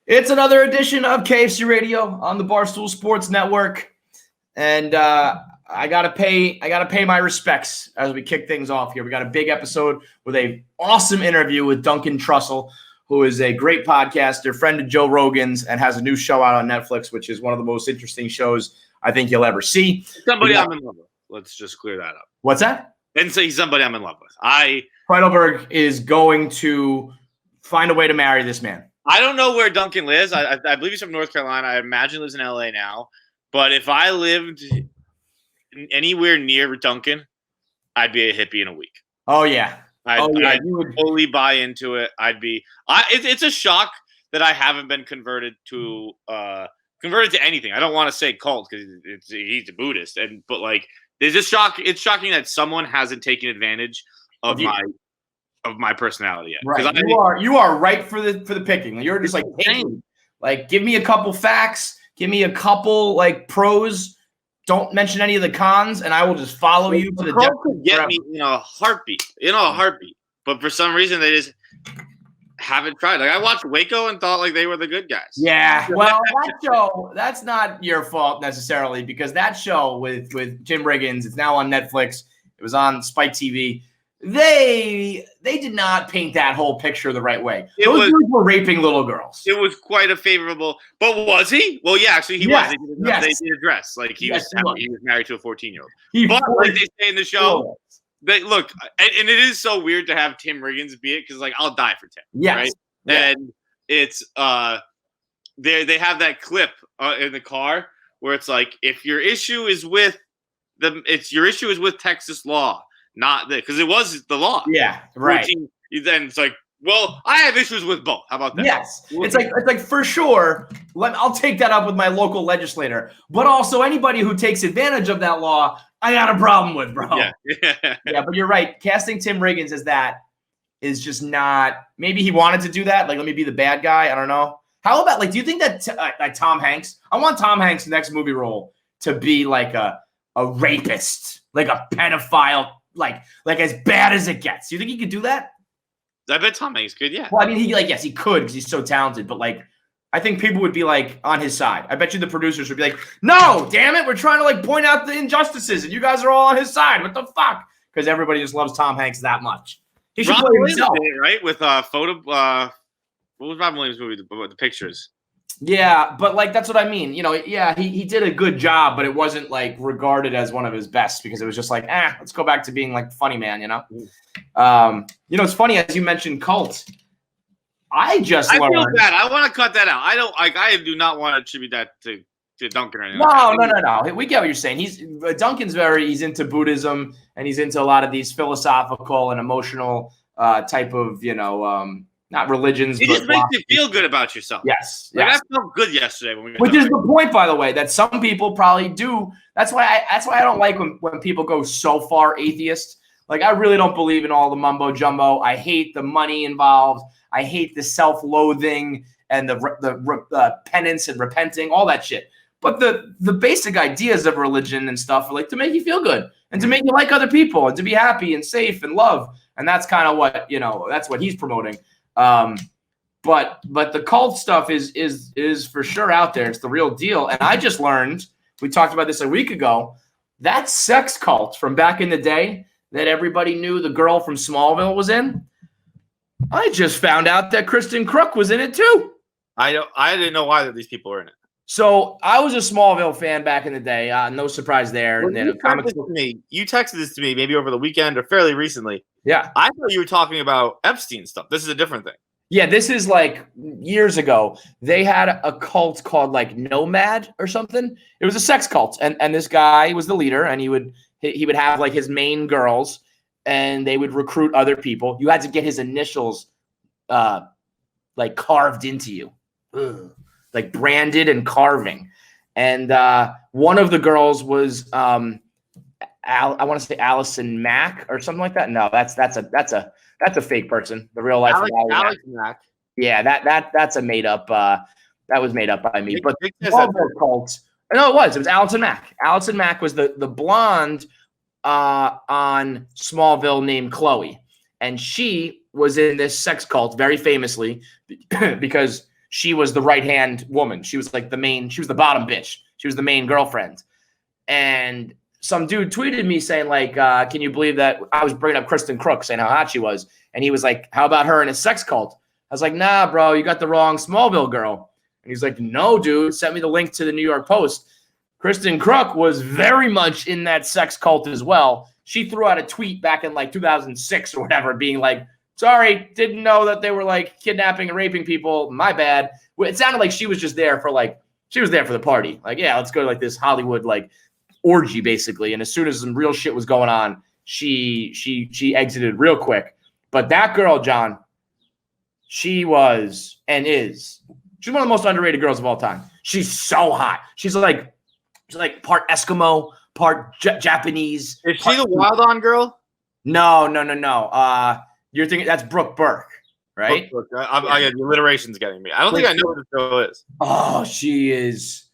It's another edition of KFC Radio on the Barstool Sports Network, and I gotta pay my respects as we kick things off here. We got a big episode with an awesome interview with Duncan Trussell, who is a great podcaster, friend of Joe Rogan's, and has a new show out on Netflix, which is one of the most interesting shows I think you'll ever see. Somebody I'm in love with. Let's just clear that up. What's that? And say somebody I'm in love with. Heidelberg is going to find a way to marry this man. I don't know where Duncan lives. I believe he's from North Carolina. I imagine he lives in LA now. But if I lived anywhere near Duncan, I'd be a hippie in a week. Oh yeah. I'd totally buy into it. It's a shock that I haven't been converted to anything. I don't want to say cult because he's a Buddhist, but like there's a shock. It's shocking that someone hasn't taken advantage of my personality yet. Right. You are right for the picking. You're just like, hey, like give me a couple facts, give me a couple like pros. Don't mention any of the cons, and I will just follow you to the depth. Could get me in a heartbeat. But for some reason, they just haven't tried. Like I watched Waco and thought like they were the good guys. Yeah. Well, that show, that's not your fault necessarily because that show with Tim Riggins, it's now on Netflix. It was on Spike TV. They did not paint that whole picture the right way. Those dudes were raping little girls. It was quite a favorable. But was he? Well, yeah, actually, he was. They did address like he was married to a 14-year-old. But like they say in the show, they look, and it is so weird to have Tim Riggins be it because like I'll die for Tim. Yes. Right. Yeah. And it's they have that clip in the car where it's like if your issue is with Texas law. Not that, because it was the law. Yeah, right. Then it's like, well, I have issues with both. How about that? Yes, it's like for sure. I'll take that up with my local legislator. But also anybody who takes advantage of that law, I got a problem with, bro. Yeah. Yeah, but you're right. Casting Tim Riggins as that is just not. Maybe he wanted to do that. Like, let me be the bad guy. I don't know. How about like? Do you think that like Tom Hanks? I want Tom Hanks' next movie role to be like a rapist, like a pedophile. Like as bad as it gets. Do you think he could do that? I bet Tom Hanks could, yeah. Well, I mean, yes, he could because he's so talented. But like, I think people would be like on his side. I bet you the producers would be like, "No, damn it, we're trying to like point out the injustices, and you guys are all on his side. What the fuck?" Because everybody just loves Tom Hanks that much. He should play himself, right? With photo. What was Robin Williams' movie? The pictures. Yeah, but like that's what I mean. You know, yeah, he did a good job, but it wasn't like regarded as one of his best because it was just like, let's go back to being like funny man, you know? It's funny as you mentioned cult. I feel bad. I want to cut that out. I do not want to attribute that to Duncan or anything. No. We get what you're saying. Duncan's he's into Buddhism and he's into a lot of these philosophical and emotional type of, not religions. It just makes you feel good about yourself. Yes. Like I felt good yesterday when we were Which is the point, by the way, that some people probably do. That's why I don't like when people go so far atheist. Like I really don't believe in all the mumbo jumbo. I hate the money involved. I hate the self-loathing and the penance and repenting, all that shit. But the basic ideas of religion and stuff are like to make you feel good and to make you like other people and to be happy and safe and love. And that's kind of what that's what he's promoting. But the cult stuff is for sure out there. It's the real deal. And I just learned, we talked about this a week ago, that sex cult from back in the day that everybody knew the girl from Smallville was in. I just found out that Kristen Crook was in it too. I didn't know why these people were in it. So I was a Smallville fan back in the day. No surprise there. Well, you texted this to me maybe over the weekend or fairly recently. Yeah. I thought you were talking about Epstein stuff. This is a different thing. Yeah, this is like years ago. They had a cult called like Nomad or something. It was a sex cult. And this guy was the leader and he would have like his main girls and they would recruit other people. You had to get his initials like carved into you. Ugh. Like branded and carving. And one of the girls was I want to say Allison Mack or something like that. No, that's a fake person. The real life Alex Mack. Yeah, that's a made up that was made up by me. But all the cults. No, it was Allison Mack. Allison Mack was the blonde on Smallville named Chloe. And she was in this sex cult very famously because she was the right-hand woman. She was like she was the bottom bitch. She was the main girlfriend. And some dude tweeted me saying like, can you believe that I was bringing up Kristen Crook saying how hot she was. And he was like, how about her in a sex cult? I was like, nah, bro, you got the wrong Smallville girl. And he's like, no, dude, sent me the link to the New York Post. Kristen Crook was very much in that sex cult as well. She threw out a tweet back in like 2006 or whatever, being like, sorry, didn't know that they were like kidnapping and raping people. My bad. It sounded like she was just there for she was there for the party. Like, yeah, let's go to like this Hollywood like orgy basically. And as soon as some real shit was going on, she exited real quick. But that girl, John, she was and is. She's one of the most underrated girls of all time. She's so hot. She's like part Eskimo, part Japanese. Is she the Wild On girl? No. You're thinking that's Brooke Burke, right? Brooke. The alliteration's getting me. I don't think I know what the show is. Oh, she is.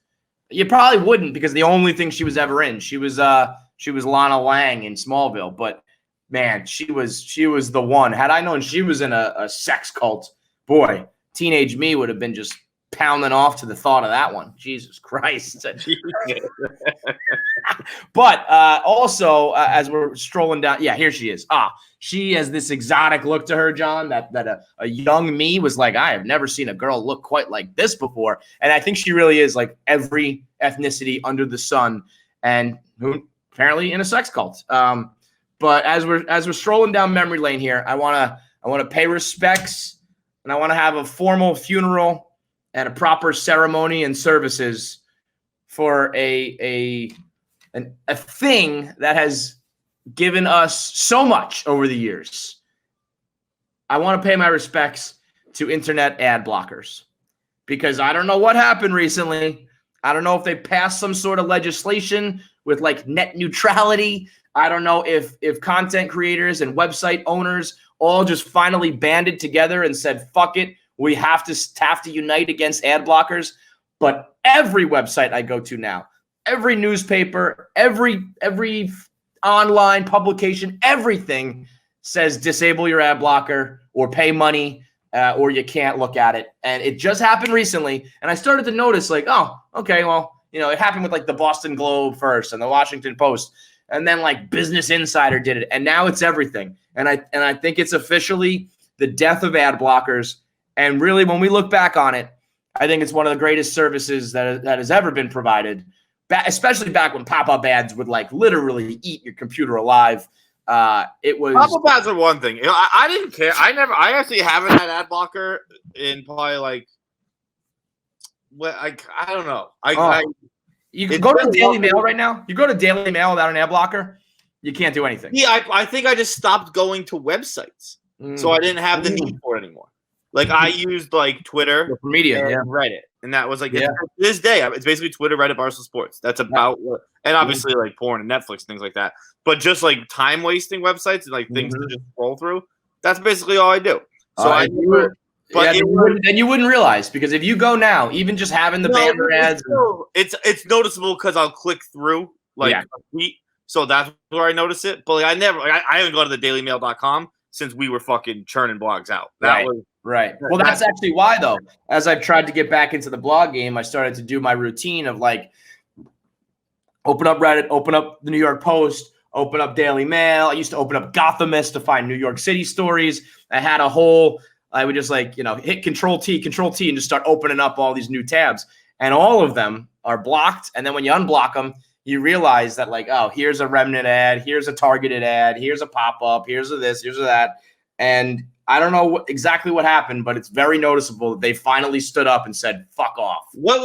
You probably wouldn't because the only thing she was ever in, she was Lana Lang in Smallville. But man, she was the one. Had I known she was in a sex cult, boy, teenage me would have been just pounding off to the thought of that one. Jesus Christ. But also, as we're strolling down, yeah, here she is. She has this exotic look to her, John, that a young me was like, I have never seen a girl look quite like this before. And I think she really is like every ethnicity under the sun, and who apparently in a sex cult. But as we're strolling down memory lane here, I wanna pay respects, and I want to have a formal funeral and a proper ceremony and services for a thing that has given us so much over the years. I want to pay my respects to internet ad blockers, because I don't know what happened recently. I don't know if they passed some sort of legislation with like net neutrality. I don't know if content creators and website owners all just finally banded together and said, fuck it, we have to unite against ad blockers. But every website I go to now, every newspaper, every online publication, everything says disable your ad blocker or pay money or you can't look at it. And it just happened recently. And I started to notice like, oh, okay, well, it happened with like the Boston Globe first and the Washington Post. And then like Business Insider did it. And now it's everything. And I think it's officially the death of ad blockers. And really, when we look back on it, I think it's one of the greatest services that has ever been provided, especially back when pop-up ads would like literally eat your computer alive. It was pop-up ads are one thing. I didn't care. I actually haven't had ad blocker in probably like, I don't know. You can go to Daily Mail right now. You go to Daily Mail without an ad blocker, you can't do anything. Yeah, I think I just stopped going to websites, so I didn't have the need for it anymore. Like I used like Twitter, for media, and Reddit, and that was like this day. It's basically Twitter, Reddit, Barstool Sports. That's about and obviously like porn and Netflix, things like that. But just like time wasting websites and like things to just scroll through. That's basically all I do. So then you wouldn't realize, because if you go now, even just having the banner ads, it's noticeable because I'll click through like a tweet. So that's where I notice it. But like, I haven't gone to the dailymail.com since we were fucking churning blogs out. Right. Well, that's actually why, though, as I've tried to get back into the blog game, I started to do my routine of like open up Reddit, open up the New York Post, open up Daily Mail. I used to open up Gothamist to find New York City stories. I would just like, hit Control T and just start opening up all these new tabs. And all of them are blocked. And then when you unblock them, you realize that like, oh, here's a remnant ad, here's a targeted ad, here's a pop-up, here's a this, here's a that. And I don't know exactly what happened, but it's very noticeable that they finally stood up and said, fuck off. What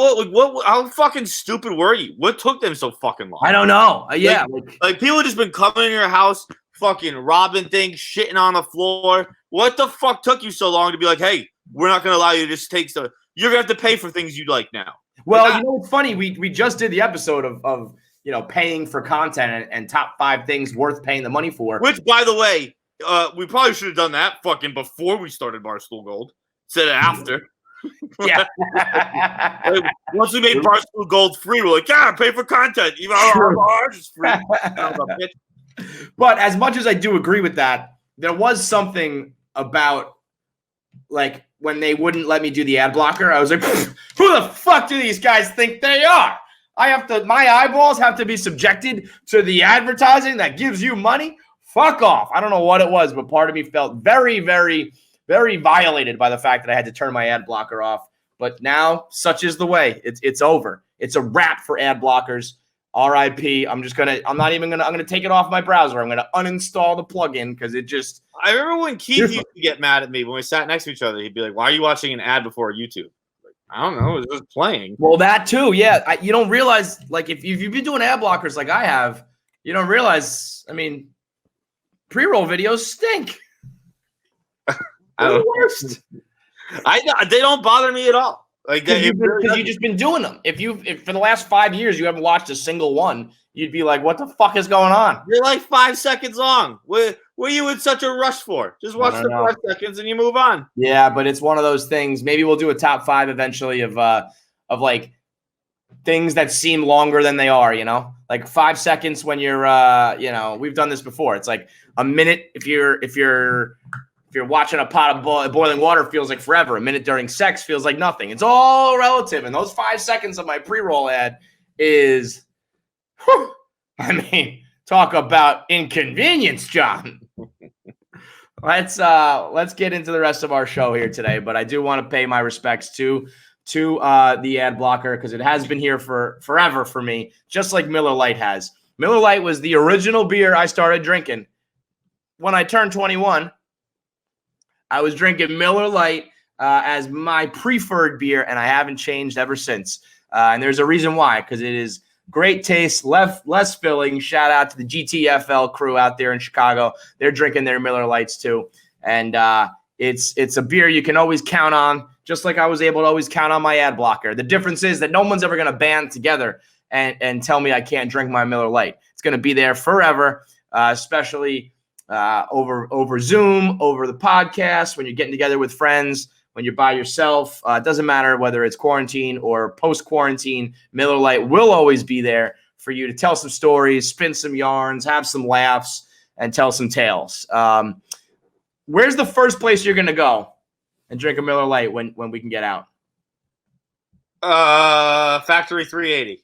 how fucking stupid were you? What took them so fucking long? I don't know. Like people have just been coming in your house, fucking robbing things, shitting on the floor. What the fuck took you so long to be like, hey, we're not going to allow you to just take stuff. You're going to have to pay for things you like now. Well, it's funny. We just did the episode of paying for content and top 5 things worth paying the money for. Which, by the way, we probably should have done that fucking before we started Barstool Gold instead of after. Yeah. Like, once we made Barstool Gold free, we're like, yeah, pay for content. Even ours is free. But as much as I do agree with that, there was something about like when they wouldn't let me do the ad blocker, I was like, who the fuck do these guys think they are? My eyeballs have to be subjected to the advertising that gives you money? Fuck off. I don't know what it was, but part of me felt very, very, very violated by the fact that I had to turn my ad blocker off. But now, such is the way. It's over. It's a wrap for ad blockers. RIP. I'm gonna take it off my browser. I'm gonna uninstall the plugin because it just. I remember when Keith used to get mad at me when we sat next to each other. He'd be like, "Why are you watching an ad before YouTube?" Like, I don't know. It was just playing. Well, that too. Yeah, you don't realize, like, if you've been doing ad blockers like I have, you don't realize. I mean, pre-roll videos stink. They're the worst. They don't bother me at all. Like because you've just been doing them. If for the last 5 years you haven't watched a single one, you'd be like, "What the fuck is going on?" You're like 5 seconds long. What are you in such a rush for? Just watch the 5 seconds and you move on. Yeah, but it's one of those things. Maybe we'll do a top 5 eventually of like things that seem longer than they are. You know, like 5 seconds when you're we've done this before. It's like a minute if you're watching a pot of boiling water feels like forever. A minute during sex feels like nothing. It's all relative. And those 5 seconds of my pre-roll ad is, I mean, talk about inconvenience, John. Let's get into the rest of our show here today. But I do want to pay my respects to the ad blocker because it has been here for forever for me, just like Miller Lite has. Miller Lite was the original beer I started drinking when I turned 21. I was drinking Miller Lite as my preferred beer, and I haven't changed ever since. And there's a reason why, because it is great taste, less filling. Shout out to the GTFL crew out there in Chicago. They're drinking their Miller Lites too. And it's a beer you can always count on, just like I was able to always count on my ad blocker. The difference is that no one's ever going to band together and tell me I can't drink my Miller Lite. It's going to be there forever, especially over Zoom, over the podcast, when you're getting together with friends, when you're by yourself. It doesn't matter whether it's quarantine or post-quarantine. Miller Lite will always be there for you to tell some stories, spin some yarns, have some laughs, and tell some tales. Where's the first place you're going to go and drink a Miller Lite when we can get out? Factory 380.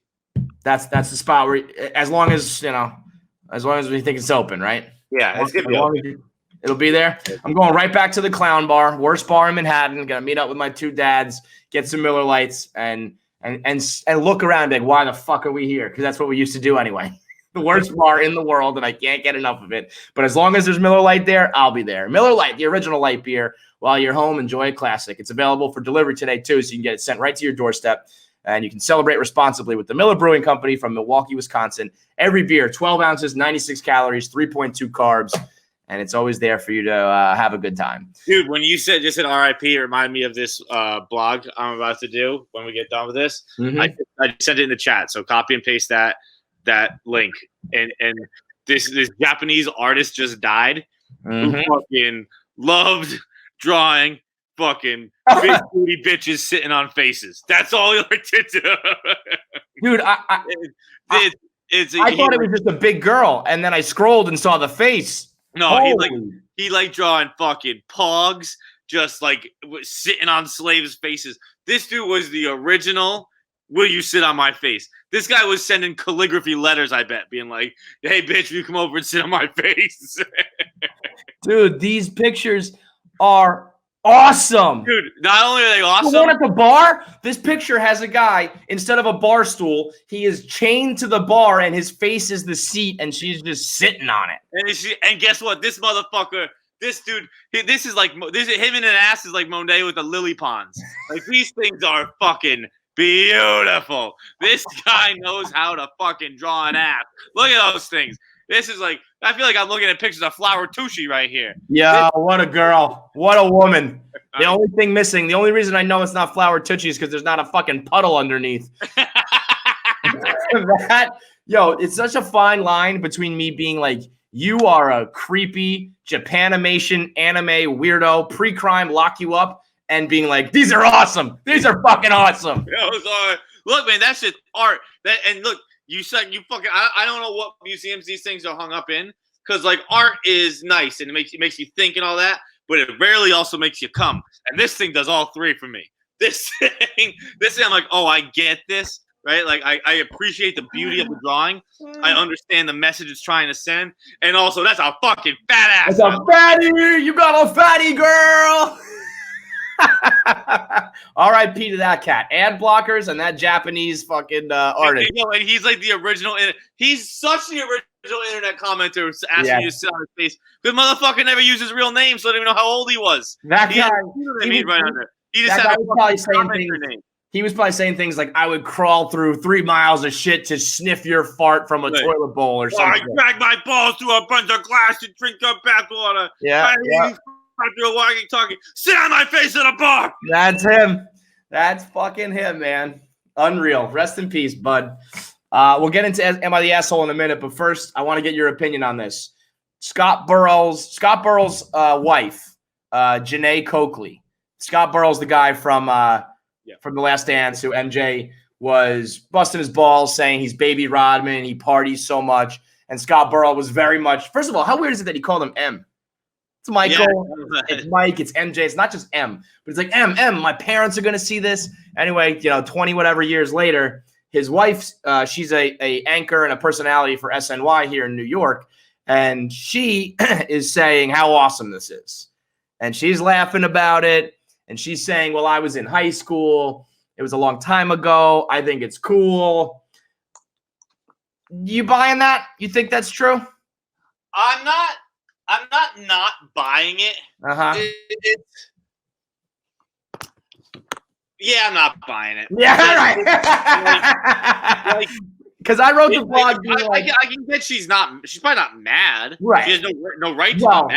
That's the spot where, as long as we think it's open, right? Yeah, it's gonna be open. It'll be there. I'm going right back to the Clown Bar, worst bar in Manhattan. Gonna meet up with my 2 dads, get some Miller Lites, and look around like, why the fuck are we here? Because that's what we used to do anyway. The worst bar in the world, and I can't get enough of it. But as long as there's Miller Lite there, I'll be there. Miller Lite, the original light beer. While you're home, enjoy a classic. It's available for delivery today too, so you can get it sent right to your doorstep. And you can celebrate responsibly with the Miller Brewing Company from Milwaukee, Wisconsin. Every beer, 12 ounces, 96 calories, 3.2 carbs. And it's always there for you to have a good time. Dude, when you just said RIP, it reminded me of this blog I'm about to do when we get done with this. Mm-hmm. I sent it in the chat, so copy and paste that link. And this Japanese artist just died who fucking loved drawing fucking big booty bitches sitting on faces. That's all he liked to do. Dude, I thought it was just a big girl, and then I scrolled and saw the face. No, he liked drawing fucking pogs, just like sitting on slaves' faces. This dude was the original. Will you sit on my face? This guy was sending calligraphy letters, I bet, being like, "Hey, bitch, will you come over and sit on my face?" Dude, these pictures are awesome. Dude, not only are they awesome. The one at the bar, this picture has a guy, instead of a bar stool, he is chained to the bar and his face is the seat and she's just sitting on it. And guess what? This motherfucker, this dude, this is him and an ass is like Monet with the lily ponds. Like, these things are fucking beautiful. This guy knows how to fucking draw an ass. Look at those things. This is like, I feel like I'm looking at pictures of Flower Tushy right here. Yeah, what a girl. What a woman. The only thing missing, the only reason I know it's not Flower Tushy is because there's not a fucking puddle underneath. It's such a fine line between me being like, you are a creepy Japanimation anime weirdo, pre-crime, lock you up, and being like, these are awesome. These are fucking awesome. Look, man, that's just art. And look, you said you fucking. I don't know what museums these things are hung up in, because like art is nice and it makes you think and all that. but it rarely also makes you come. And this thing does all three for me. This thing, I'm like, oh, I get this, right? Like, I appreciate the beauty of the drawing. I understand the message it's trying to send. And also, that's a fucking fat ass. That's a fatty. You got a fatty girl. R.I.P. to that cat. Ad blockers and that Japanese fucking artist. And he's like the original. He's such the original internet commenter asking you to sit on his face. Because motherfucker never used his real name, so I don't even know how old he was. That guy. He just had a probably saying things. He was probably saying things like, "I would crawl through 3 miles of shit to sniff your fart from a toilet bowl or something." I drag my balls through a bunch of glass and drink your bathwater. Yeah. Talking. Sit on my face in a bar. That's him. That's fucking him, man. Unreal. Rest in peace, bud. We'll get into Am I the Asshole in a minute, but first, I want to get your opinion on this. Scott Burrell's wife, Janae Coakley. Scott Burrell's the guy from The Last Dance, who MJ was busting his balls, saying he's baby Rodman, he parties so much. And Scott Burrell was very much. First of all, how weird is it that he called him M? It's Michael, it's Mike, it's MJ. It's not just M, but it's like M. My parents are going to see this. Anyway, 20 whatever years later, his wife, she's a anchor and a personality for SNY here in New York. And she is saying how awesome this is. And she's laughing about it. And she's saying, well, I was in high school. It was a long time ago. I think it's cool. You buying that? You think that's true? I'm not buying it. Yeah, I'm not buying it. Yeah, right. Because I wrote the blog. I can get she's probably not mad. Right. She has no right to be mad.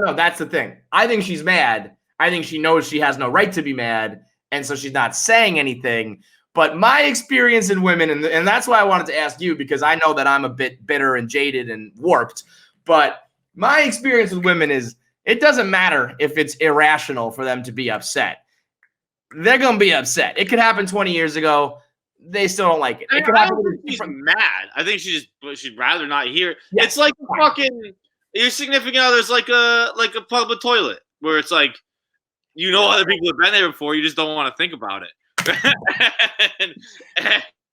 No. That's the thing. I think she's mad. I think she knows she has no right to be mad. And so she's not saying anything. But my experience in women, and that's why I wanted to ask you, because I know that I'm a bit bitter and jaded and warped. But my experience with women is it doesn't matter if it's irrational for them to be upset. They're going to be upset. It could happen 20 years ago. They still don't like it. It could happen. She's mad. I think she'd rather not hear it. Yes. It's like fucking your significant other's like a public toilet where it's like, other people have been there before. You just don't want to think about it.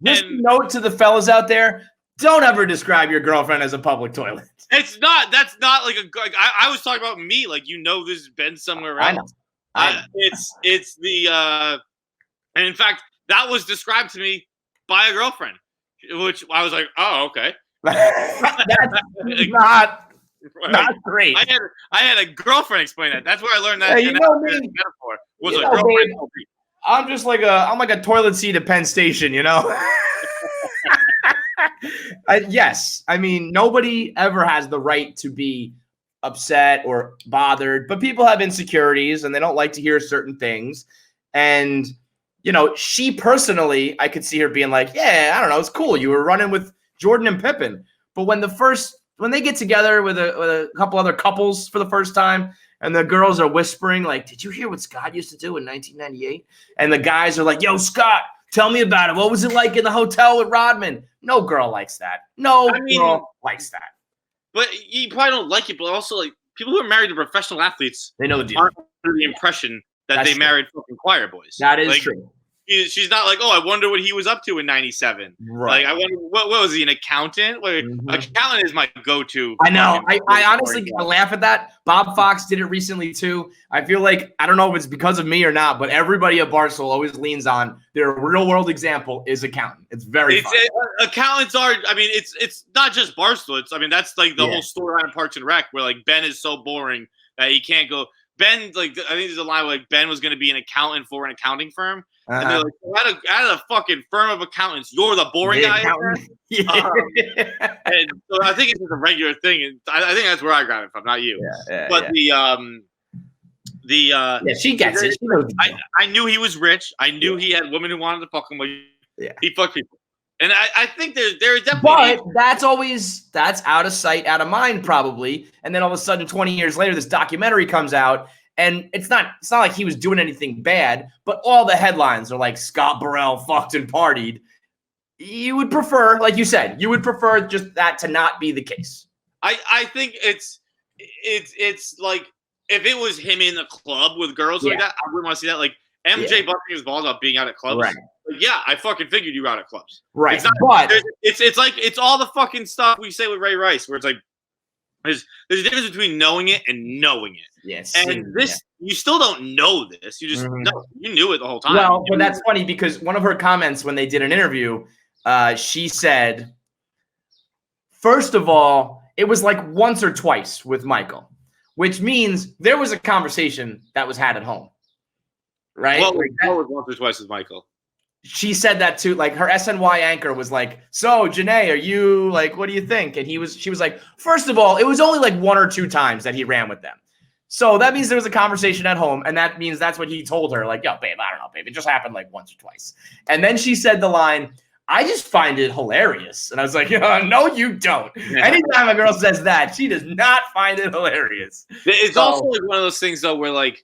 Just a note to the fellas out there. Don't ever describe your girlfriend as a public toilet. It's not. That's not like I was talking about me. Like, this has been somewhere else. I know. It's the and in fact that was described to me by a girlfriend, which I was like, oh, okay. That's not great. I had a girlfriend explain that. That's where I learned that. Hey, metaphor was a girlfriend. Babe, I'm like a toilet seat at Penn Station, Yes. I mean, nobody ever has the right to be upset or bothered, but people have insecurities and they don't like to hear certain things. And, she personally, I could see her being like, yeah, I don't know. It's cool. You were running with Jordan and Pippen. But when they get together with a couple other couples for the first time, and the girls are whispering, like, did you hear what Scott used to do in 1998? And the guys are like, yo, Scott, tell me about it. What was it like in the hotel with Rodman? No girl likes that. Girl likes that. But you probably don't like it, but also, like, people who are married to professional athletes, they know the deal. Aren't under the impression that they married fucking choir boys. That is true. She's not like, oh, I wonder what he was up to in 97. Right. Like, I wonder, what was he, an accountant? Accountant is my go-to. I know. I honestly laugh at that. Bob Fox did it recently, too. I feel like, I don't know if it's because of me or not, but everybody at Barstool always leans on their real-world example is accountant. It's very fun. Accountants are, it's not just Barstool. That's like the whole storyline of Parks and Rec, where, like, Ben is so boring that he can't go. Ben, like, I think there's a line where, like, Ben was going to be an accountant for an accounting firm. And they're like, out of a fucking firm of accountants, you're the boring guy. And so I think it's just a regular thing. And I think that's where I got it from, not you. But she gets it. She knows I knew he was rich. I knew he had women who wanted to fuck him. He fucked people. And I think there's definitely. But that's out of sight, out of mind, probably. And then all of a sudden, 20 years later, this documentary comes out. And it's not like he was doing anything bad, but all the headlines are like Scott Burrell fucked and partied. You would prefer, like you said, just that to not be the case. I think it's like if it was him in the club with girls like that, I wouldn't want to see that. Like MJ busting his balls about being out at clubs. Right. Like, yeah, I fucking figured you were out at clubs. Right. It's not, but it's like it's all the fucking stuff we say with Ray Rice, where it's like there's a difference between knowing it and knowing it. Yes. And this, you still don't know this. You just know. You knew it the whole time. Well, but that's funny because one of her comments when they did an interview, she said, first of all, it was like once or twice with Michael, which means there was a conversation that was had at home. Right? What was once or twice with Michael? She said that too. Like her SNY anchor was like, so Janae, are you like, what do you think? And she was like, first of all, it was only like 1 or 2 times that he ran with them. So that means there was a conversation at home. And that means that's what he told her. Like, yo, babe, I don't know, babe. It just happened like once or twice. And then she said the line, I just find it hilarious. And I was like, no, you don't. Yeah. Anytime a girl says that, she does not find it hilarious. It's also like one of those things though, where like,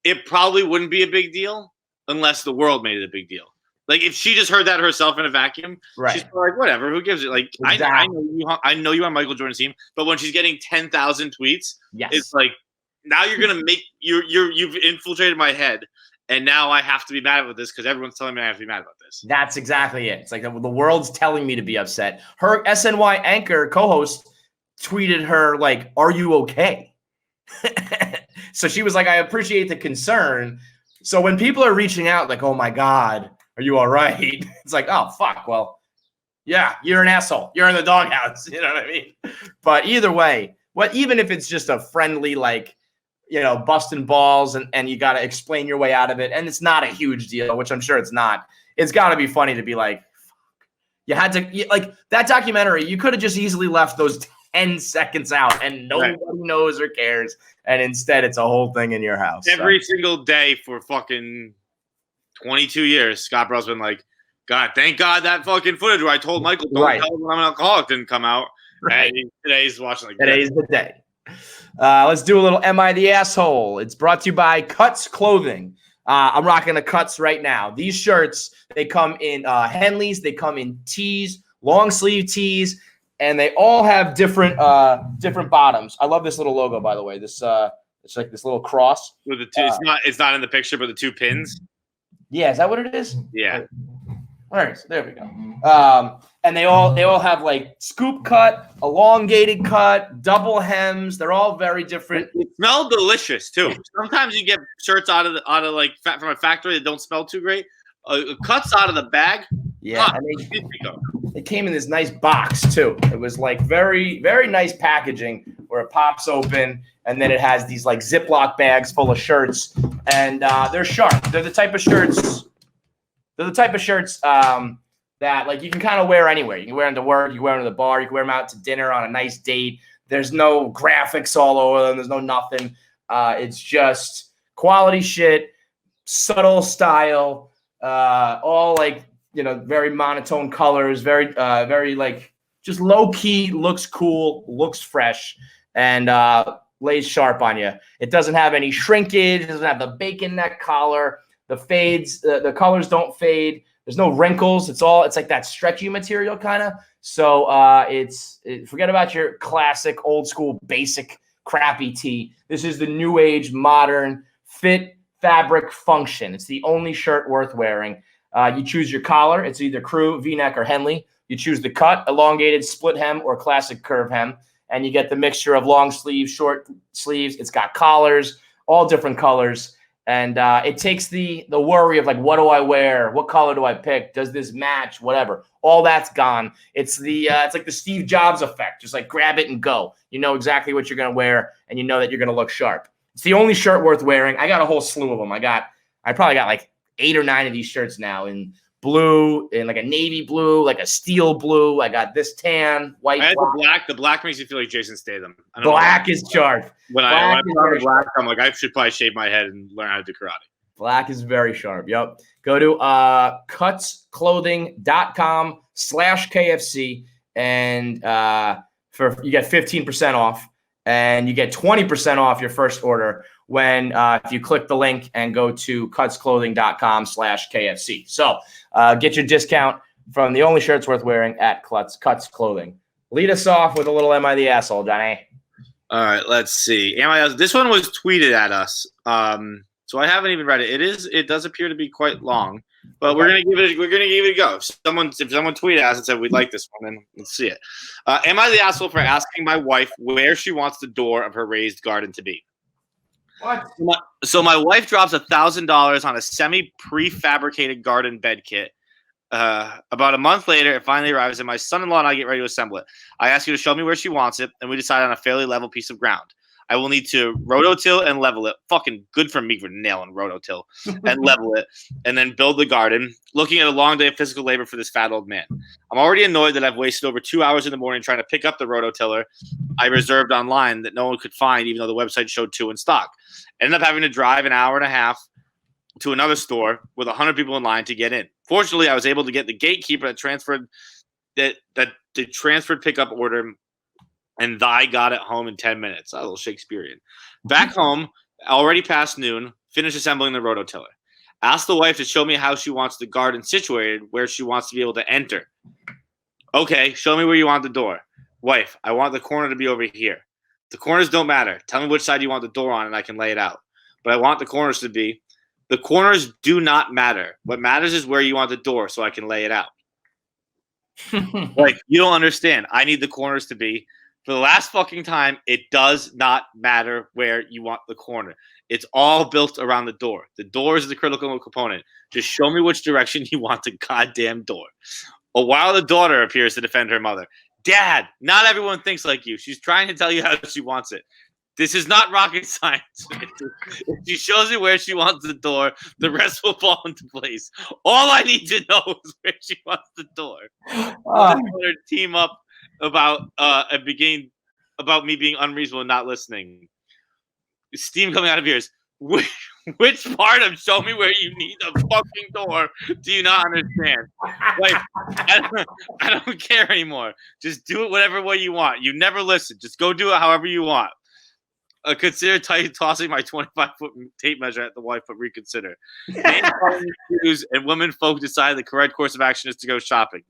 it probably wouldn't be a big deal unless the world made it a big deal. Like if she just heard that herself in a vacuum, she's like, whatever, who gives it? Like exactly. I know you on Michael Jordan's team, but when she's getting 10,000 tweets, it's like now you're gonna make you've infiltrated my head, and now I have to be mad about this because everyone's telling me I have to be mad about this. That's exactly it. It's like the world's telling me to be upset. Her SNY anchor co-host tweeted her like, "Are you okay?" So she was like, "I appreciate the concern." So when people are reaching out like, "Oh my God, are you all right?" It's like, "Oh, fuck. Well, yeah, you're an asshole. You're in the doghouse." You know what I mean? But either way, even if it's just a friendly, like, busting balls and you got to explain your way out of it. And it's not a huge deal, which I'm sure it's not. It's got to be funny to be like, fuck. You had to, like that documentary, you could have just easily left those 10 seconds out and nobody knows or cares. And instead it's a whole thing in your house. Every single day for fucking 22 years, Scott Burrell's been like, God, thank God that fucking footage where I told Michael, don't tell him I'm an alcoholic didn't come out. Right. And today's watching like today's the day. Let's do a little Am I the Asshole? It's brought to you by Cuts Clothing. I'm rocking the Cuts right now. These shirts, they come in Henleys, they come in tees, long sleeve tees, and they all have different bottoms. I love this little logo, by the way. This it's like this little cross. With the two, it's not in the picture, but the 2 pins. Yeah, is that what it is? Yeah. All right, so there we go. And they all have like scoop cut, elongated cut, double hems. They're all very different. They smell delicious too. Sometimes you get shirts out of like from a factory that don't smell too great. Cuts out of the bag. Yeah, they came in this nice box too. It was like very, very nice packaging where it pops open and then it has these like Ziploc bags full of shirts, and they're sharp. They're the type of shirts. That like you can kind of wear anywhere. You can wear them to work, you can wear them to the bar, you can wear them out to dinner on a nice date. There's no graphics all over them. There's no nothing. It's just quality shit, subtle style, all like, very monotone colors, very like just low key, looks cool, looks fresh, and lays sharp on you. It doesn't have any shrinkage. It doesn't have the bacon neck collar. The fades, the colors don't fade. There's no wrinkles. It's like that stretchy material kind of. So forget about your classic, old school, basic, crappy tee. This is the new age, modern, fit, fabric, function. It's the only shirt worth wearing. You choose your collar. It's either crew, V-neck, or Henley. You choose the cut, elongated, split hem, or classic curve hem. And you get the mixture of long sleeves, short sleeves. It's got collars, all different colors. And it takes the worry of like, what do I wear? What color do I pick? Does this match? Whatever. All that's gone. It's like the Steve Jobs effect. Just like grab it and go. You know exactly what you're going to wear, and you know that you're going to look sharp. It's the only shirt worth wearing. I got a whole slew of them. I probably got like 8 or 9 of these shirts now in blue, in like a navy blue, like a steel blue. I got this tan, white. I had the black. The black makes you feel like Jason Statham. Black is sharp. When I put on the black, I'm like, I should probably shave my head and learn how to do karate. Black is very sharp. Yep. Go to cutsclothing.com/KFC and you get 15% off, and you get 20% off your first order when if you click the link and go to cutsclothing.com/KFC. So get your discount from the only shirts worth wearing at Cuts Clothing. Lead us off with a little Am I the Asshole, Johnny? All right, let's see. This one was tweeted at us. So I haven't even read it. It does appear to be quite long, but we're gonna give it a go. If someone tweeted us and said we'd like this one, then let's see it. Am I the asshole for asking my wife where she wants the door of her raised garden to be? What? So my wife drops $1,000 on a semi-prefabricated garden bed kit. About a month later, it finally arrives, and my son-in-law and I get ready to assemble it. I ask you to show me where she wants it, and we decide on a fairly level piece of ground. I will need to rototill and level it. Fucking good for me for nailing rototill and level it, and then build the garden. Looking at a long day of physical labor for this fat old man. I'm already annoyed that I've wasted over 2 hours in the morning trying to pick up the rototiller I reserved online that no one could find, even though the website showed 2 in stock. Ended up having to drive an hour and a half to another store with 100 people in line to get in. Fortunately, I was able to get the gatekeeper that transferred the transferred pickup order, and I got it home in 10 minutes. A little Shakespearean. Back home, already past noon, finished assembling the rototiller. Asked the wife to show me how she wants the garden situated, where she wants to be able to enter. Okay, show me where you want the door. Wife, I want the corner to be over here. The corners don't matter. Tell me which side you want the door on, and I can lay it out. But I want the corners to be. The corners do not matter. What matters is where you want the door so I can lay it out. Like, you don't understand. I need the corners to be. For the last fucking time, it does not matter where you want the corner. It's all built around the door. The door is the critical component. Just show me which direction you want the goddamn door. A while the daughter appears to defend her mother. Dad, not everyone thinks like you. She's trying to tell you how she wants it. This is not rocket science. If she shows you where she wants the door, the rest will fall into place. All I need to know is where she wants the door. Team up about about me being unreasonable and not listening. Steam coming out of ears. Which part of show me where you need a fucking door do you not understand? Like, I don't care anymore. Just do it whatever way you want. You never listen. Just go do it however you want. Consider tossing my 25-foot tape measure at the wife, but reconsider. And women folk decide the correct course of action is to go shopping.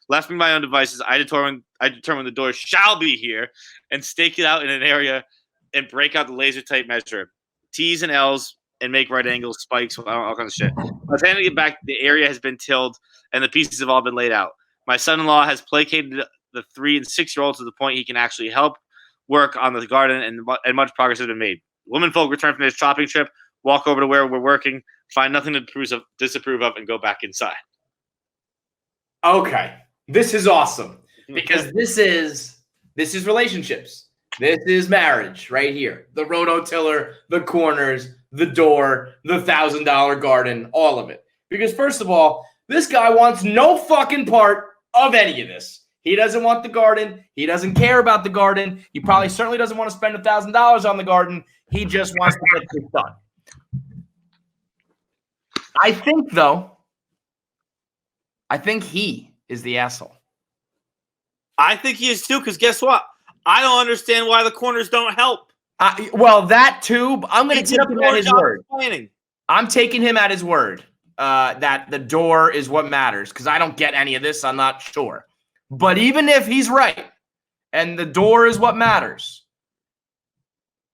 Left me my own devices, I determined the door shall be here and stake it out in an area and break out the laser tape measure. T's and L's and make right angles, spikes, all kinds of shit. By the time I get back, the area has been tilled and the pieces have all been laid out. My son-in-law has placated the 3- and 6-year-olds to the point he can actually help work on the garden, and much progress has been made. Women folk return from their shopping trip, walk over to where we're working, find nothing to disapprove of, and go back inside. Okay, this is awesome because this is relationships. This is marriage right here. The rototiller, the corners, the door, the $1,000 garden, all of it. Because first of all, this guy wants no fucking part of any of this. He doesn't want the garden. He doesn't care about the garden. He probably certainly doesn't want to spend $1,000 on the garden. He just wants to get this done. I think he is the asshole. I think he is too, because guess what? I don't understand why the corners don't help. Well, that too. I'm going to take him at his word. I'm taking him at his word that the door is what matters, because I don't get any of this. I'm not sure. But even if he's right and the door is what matters,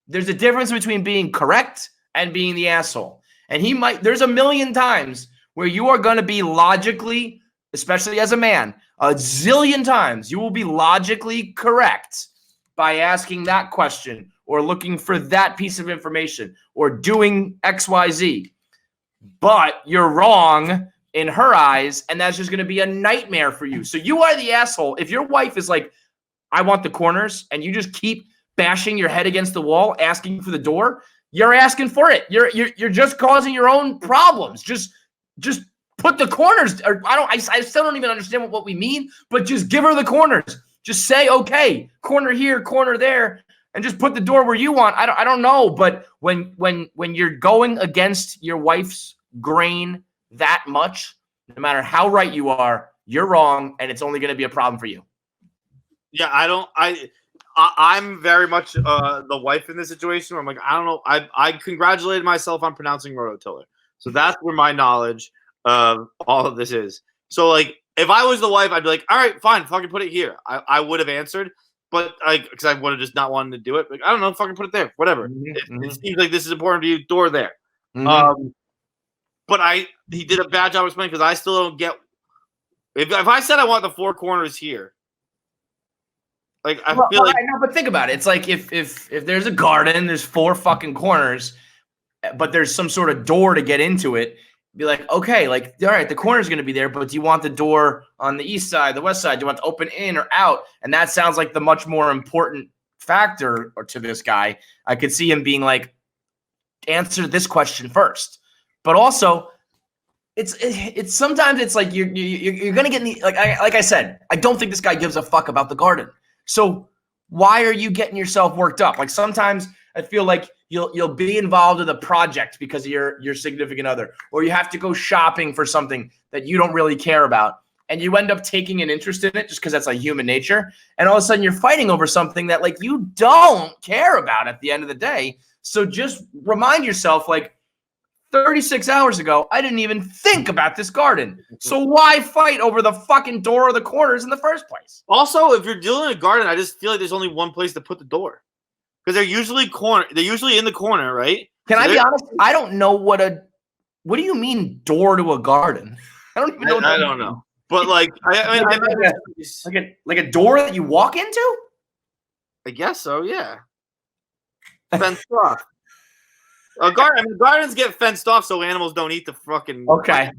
there's a difference between being correct and being the asshole. And there's a million times where you are going to be logically, especially as a man, a zillion times you will be logically correct by asking that question or looking for that piece of information or doing XYZ. But you're wrong in her eyes, and that's just going to be a nightmare for you. So you are the asshole. If your wife is like, I want the corners, and you just keep bashing your head against the wall, asking for the door, you're asking for it. You're just causing your own problems. Just put the corners. I still don't even understand what we mean, but just give her the corners. Just say, okay, corner here, corner there, and just put the door where you want. I don't know, but when you're going against your wife's grain that much, no matter how right you are, you're wrong, and it's only going to be a problem for you. Yeah, I'm very much the wife in this situation where I'm like, I don't know. I congratulated myself on pronouncing rototiller. So that's where my knowledge of all of this is. So, like, if I was the wife, I'd be like, all right, fine, fucking put it here. I would have answered. but because I would have just not wanted to do it. Like, I don't know, fucking put it there, whatever. It seems like this is important to you. Door there. But he did a bad job explaining because I still don't get. If I said I want the four corners here, like I feel like. No, but think about it. It's like if there's a garden, there's four fucking corners, but there's some sort of door to get into it. Be like, okay, like, all right, the corner's going to be there, but do you want the door on the east side, the west side? Do you want to open in or out? And that sounds like the much more important factor to this guy. I could see him being like, answer this question first. But also, it's sometimes it's like you're going to get in the, like I said, I don't think this guy gives a fuck about the garden. So why are you getting yourself worked up? Like sometimes I feel like you'll be involved in a project because of your significant other, or you have to go shopping for something that you don't really care about, and you end up taking an interest in it just because that's like human nature. And all of a sudden you're fighting over something that like you don't care about at the end of the day. So just remind yourself, like 36 hours ago, I didn't even think about this garden. So why fight over the fucking door or the corners in the first place? Also, if you're dealing in a garden, I just feel like there's only one place to put the door. Because they're usually in the corner, right? Can I be honest? I don't know what do you mean door to a garden? I don't even know. I don't know. But like, like a door that you walk into? I guess so. Yeah. Fenced off. Gardens get fenced off so animals don't eat the fucking. Okay.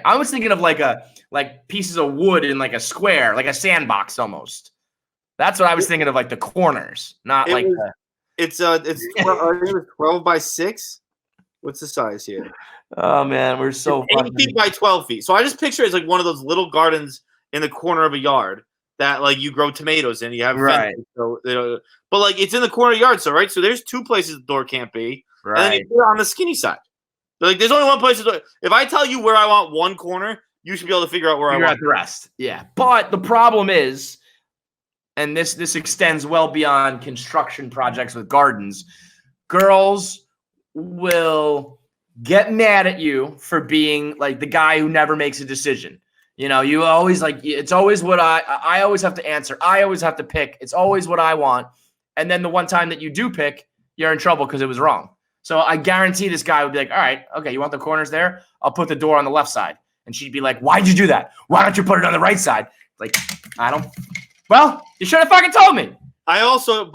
I was thinking of like pieces of wood in like a square, like a sandbox almost. That's what I was thinking of, like the corners, not like. It's 12 by 6. What's the size here? Oh man, we're so 8 feet by 12 feet. So I just picture it's like one of those little gardens in the corner of a yard that like you grow tomatoes in. You have fences, so but like it's in the corner of the yard. So right, so there's two places the door can't be, right. And then you put it on the skinny side. So, like there's only one place. If I tell you where I want one corner, you should be able to figure out where I want the rest. Yeah, but the problem is. And this extends well beyond construction projects with gardens. Girls will get mad at you for being like the guy who never makes a decision. You know, you always like, it's always what I always have to answer. I always have to pick. It's always what I want. And then the one time that you do pick, you're in trouble because it was wrong. So I guarantee this guy would be like, all right, okay, you want the corners there? I'll put the door on the left side. And she'd be like, why'd you do that? Why don't you put it on the right side? Like, well, you should have fucking told me. I also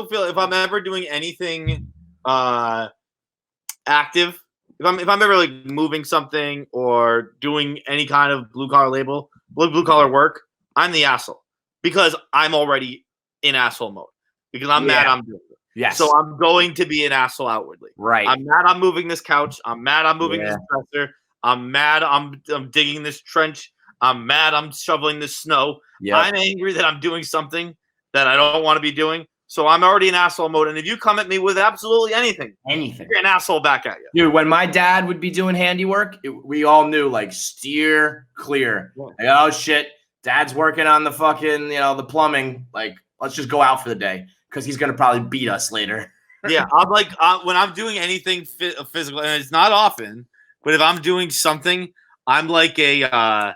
feel if I'm ever doing anything active, if I'm ever like moving something or doing any kind of blue collar work, I'm the asshole because I'm already in asshole mode because I'm mad I'm doing it. Yes. So I'm going to be an asshole outwardly. Right. I'm mad I'm moving this couch. I'm mad I'm moving this dresser. I'm mad I'm digging this trench. I'm mad I'm shoveling this snow. Yep. I'm angry that I'm doing something that I don't want to be doing. So I'm already in asshole mode. And if you come at me with absolutely anything, you're an asshole back at you. Dude, when my dad would be doing handiwork, we all knew, like, steer clear. Yeah. Like, oh, shit, dad's working on the fucking, the plumbing. Like, let's just go out for the day because he's going to probably beat us later. Yeah, I'm like, when I'm doing anything physical, and it's not often, but if I'm doing something, I'm like a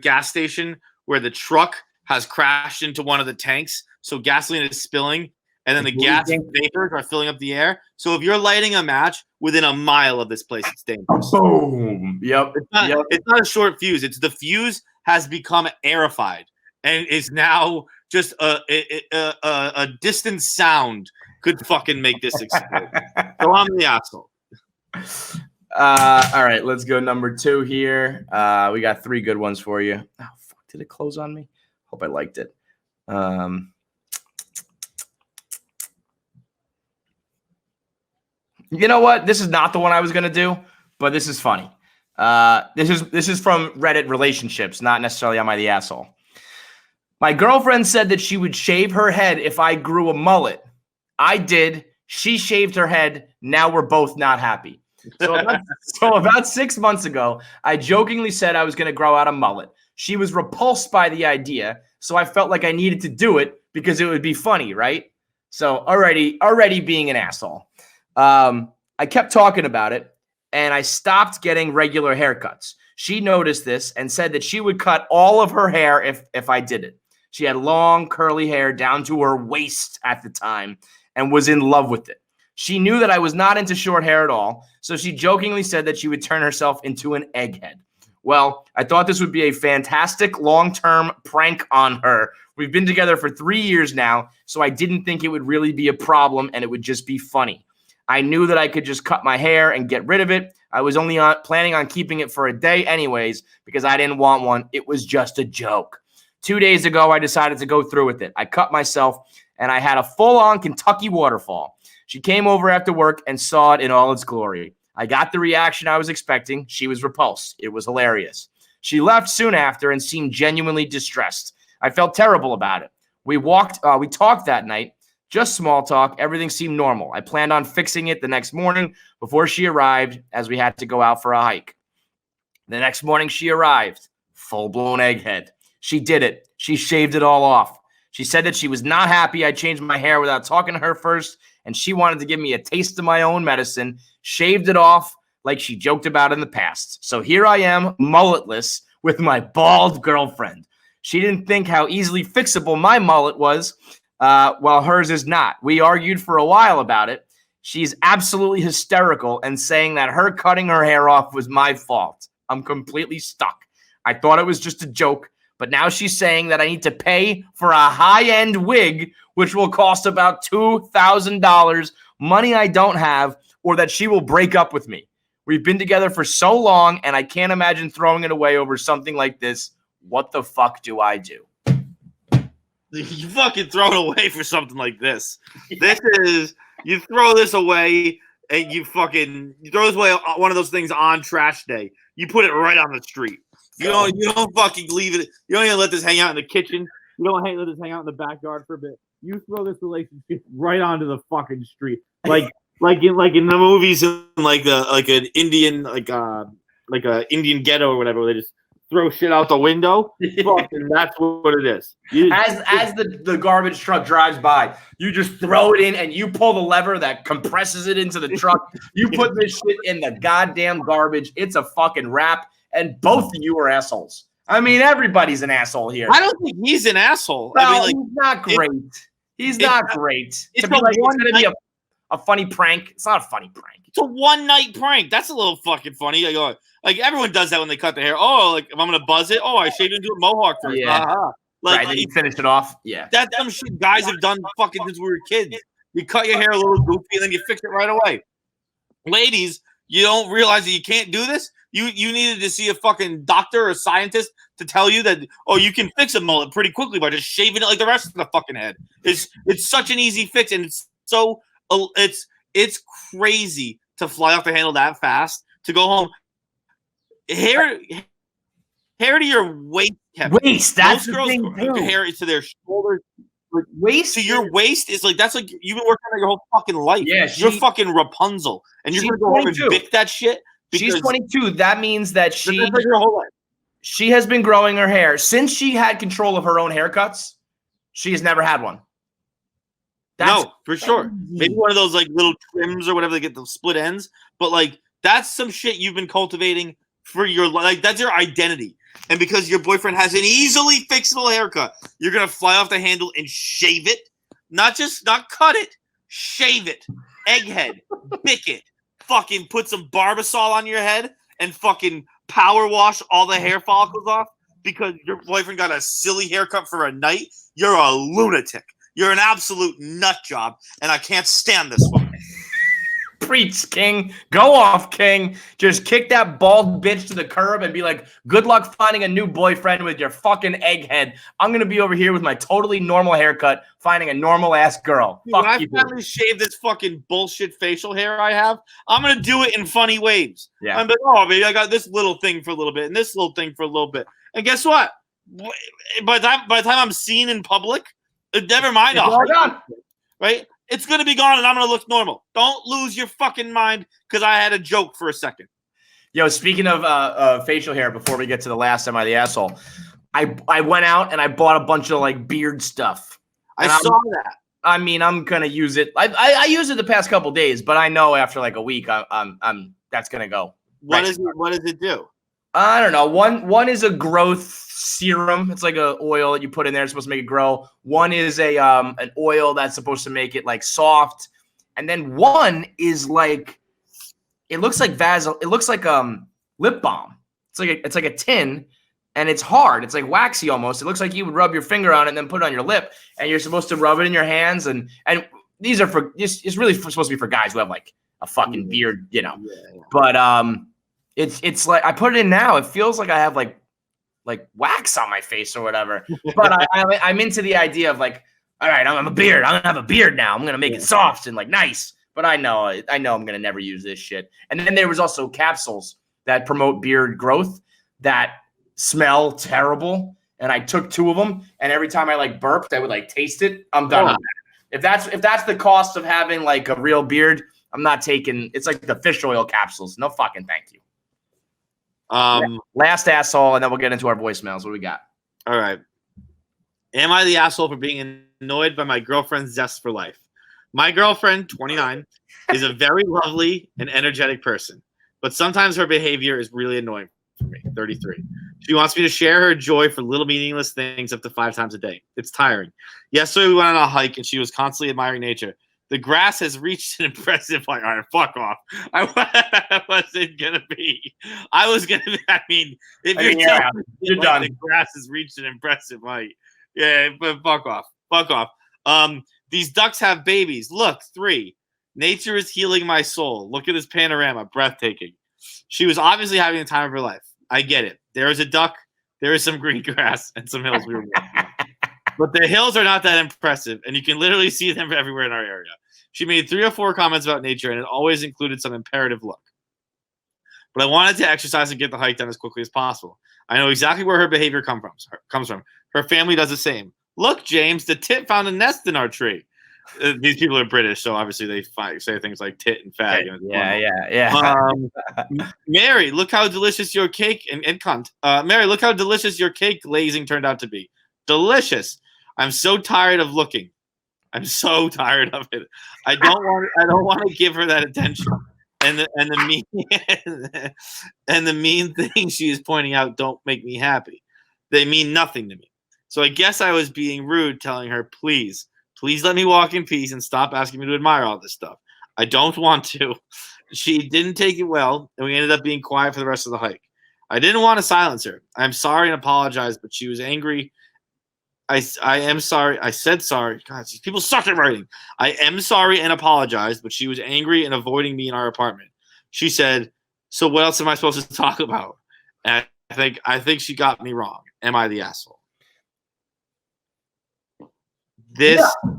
gas station where the truck has crashed into one of the tanks. So gasoline is spilling, and then the gas vapors are filling up the air. So if you're lighting a match within a mile of this place, it's dangerous. Boom. Yep. It's not a short fuse. It's the fuse has become aerified and is now just a distant sound could fucking make this explode. So I'm the asshole. All right, let's go number 2 here. We got 3 good ones for you. Oh, fuck. Did it close on me? Hope I liked it. You know what? This is not the one I was going to do, but this is funny. This is from Reddit relationships, not necessarily Am I the Asshole. My girlfriend said that she would shave her head if I grew a mullet. I did. She shaved her head. Now we're both not happy. So about 6 months ago, I jokingly said I was going to grow out a mullet. She was repulsed by the idea, so I felt like I needed to do it because it would be funny, right? So already being an asshole. I kept talking about it, and I stopped getting regular haircuts. She noticed this and said that she would cut all of her hair if I did it. She had long, curly hair down to her waist at the time and was in love with it. She knew that I was not into short hair at all, so she jokingly said that she would turn herself into an egghead. Well, I thought this would be a fantastic long-term prank on her. We've been together for 3 years now, so I didn't think it would really be a problem and it would just be funny. I knew that I could just cut my hair and get rid of it. I was only planning on keeping it for a day anyways because I didn't want one. It was just a joke. 2 days ago, I decided to go through with it. I cut myself and I had a full-on Kentucky waterfall. She came over after work and saw it in all its glory. I got the reaction I was expecting. She was repulsed. It was hilarious. She left soon after and seemed genuinely distressed. I felt terrible about it. We talked that night. Just small talk. Everything seemed normal. I planned on fixing it the next morning before she arrived, as we had to go out for a hike. The next morning she arrived. Full-blown egghead. She did it. She shaved it all off. She said that she was not happy I changed my hair without talking to her first, and she wanted to give me a taste of my own medicine, shaved it off like she joked about in the past. So here I am, mulletless, with my bald girlfriend. She didn't think how easily fixable my mullet was, while hers is not. We argued for a while about it. She's absolutely hysterical and saying that her cutting her hair off was my fault. I'm completely stuck. I thought it was just a joke, but now she's saying that I need to pay for a high-end wig, which will cost about $2,000, money I don't have, or that she will break up with me. We've been together for so long, and I can't imagine throwing it away over something like this. What the fuck do I do? You fucking throw it away for something like this. This is, you throw this away and you throw this away, one of those things on trash day. You put it right on the street. You don't fucking leave it. You don't even let this hang out in the kitchen. You don't let this hang out in the backyard for a bit. You throw this relationship right onto the fucking street. Like in the movies, like an Indian, like a Indian ghetto or whatever, where they just throw shit out the window. Fucking, that's what it is. As the garbage truck drives by, you just throw it in and you pull the lever that compresses it into the truck. You put this shit in the goddamn garbage. It's a fucking wrap, and both of you are assholes. I mean, everybody's an asshole here. I don't think he's an asshole. Well, I mean, like, he's not great. He's not great. It's going to be a funny prank. It's not a funny prank. It's a one-night prank. That's a little fucking funny. Like everyone does that when they cut their hair. Oh, like if I'm gonna buzz it. Oh, I shaved into a mohawk first. Yeah. Like, then you finish it off. Yeah. That's some shit guys have done fucking since we were kids. You cut your hair a little goofy and then you fix it right away. Ladies, you don't realize that you can't do this. You needed to see a fucking doctor or a scientist to tell you that, oh, you can fix a mullet pretty quickly by just shaving it like the rest of the fucking head. It's such an easy fix, and it's crazy to fly off the handle that fast, to go home. Hair to your waist, Kevin. Waist, that's most girls the thing. Hair to their shoulders. Like, waist to your waist is like, that's like you've been working on your whole fucking life. Yeah, you're fucking Rapunzel, and you're gonna go home and bick that shit. She's 22. That means that she like her whole life. She has been growing her hair since she had control of her own haircuts. She has never had one. No, for sure. Maybe one of those like little trims or whatever, they get the split ends. But like, that's some shit you've been cultivating for your life. Like, that's your identity. And because your boyfriend has an easily fixable haircut, you're gonna fly off the handle and shave it. Not cut it, shave it. Egghead, bick it. Fucking put some Barbasol on your head and fucking power wash all the hair follicles off because your boyfriend got a silly haircut for a night. You're a lunatic. You're an absolute nut job, and I can't stand this one. Preach, King. Go off, King. Just kick that bald bitch to the curb and be like, good luck finding a new boyfriend with your fucking egghead. I'm going to be over here with my totally normal haircut, finding a normal-ass girl. Dude, when I finally shave this fucking bullshit facial hair I have, I'm going to do it in funny waves. Yeah. I'm like, oh, baby, I got this little thing for a little bit and this little thing for a little bit. And guess what? By the time I'm seen in public, never mind. It's all gone. Right? It's going to be gone, and I'm going to look normal. Don't lose your fucking mind because I had a joke for a second. Yo, speaking of facial hair, before we get to the last Am I the Asshole, I went out and I bought a bunch of, like, beard stuff. I saw that. I mean, I'm going to use it. I used it the past couple days, but I know after, like, a week, I'm that's going to go. What does it do? I don't know. One is a growth serum. It's like a oil that you put in there. It's supposed to make it grow. One is an oil that's supposed to make it like soft. And then one is like, it looks like It looks like lip balm. It's like a tin, and it's hard. It's like waxy almost. It looks like you would rub your finger on it and then put it on your lip. And you're supposed to rub it in your hands. And these are it's really supposed to be for guys who have like a fucking beard, you know. Yeah. But it's like I put it in now. It feels like I have like wax on my face or whatever. But I'm into the idea of like, all right, I'm a beard. I'm gonna have a beard now. I'm gonna make it soft and like nice. But I know I'm gonna never use this shit. And then there was also capsules that promote beard growth that smell terrible. And I took 2 of them, and every time I like burped, I would like taste it. I'm done with that. If that's the cost of having like a real beard, I'm not taking. It's like the fish oil capsules. No fucking thank you. Last asshole, and then we'll get into our voicemails. What do we got? All right. Am I the asshole for being annoyed by my girlfriend's zest for life? My girlfriend, 29, is a very lovely and energetic person, but sometimes her behavior is really annoying for me, 33. She wants me to share her joy for little meaningless things up to 5 times a day. It's tiring. Yesterday we went on a hike, and she was constantly admiring nature. The grass has reached an impressive height. All right, fuck off. I wasn't going to be. I was going to be. I mean, if you're done. The grass has reached an impressive height. Yeah, but fuck off. Fuck off. These ducks have babies. Look, 3. Nature is healing my soul. Look at this panorama. Breathtaking. She was obviously having the time of her life. I get it. There is a duck. There is some green grass and some hills we were walking on. But the hills are not that impressive, and you can literally see them everywhere in our area. She made 3 or 4 comments about nature, and it always included some imperative look. But I wanted to exercise and get the hike done as quickly as possible. I know exactly where her behavior comes from. Her family does the same. Look, James, the tit found a nest in our tree. These people are British, so obviously they say things like tit and fag. Yeah. Mary, look how delicious your cake and cunt. Mary, look how delicious your cake glazing turned out to be. Delicious. I'm so tired of looking. I'm so tired of it. I don't want to give her that attention. And the mean things she is pointing out don't make me happy. They mean nothing to me. So I guess I was being rude, telling her, please let me walk in peace and stop asking me to admire all this stuff. I don't want to. She didn't take it well, and we ended up being quiet for the rest of the hike. I didn't want to silence her. I'm sorry and apologize, but she was angry. I am sorry. I said sorry. God, these people suck at writing. I am sorry and apologized, but she was angry and avoiding me in our apartment. She said, so what else am I supposed to talk about? And I think she got me wrong. Am I the asshole?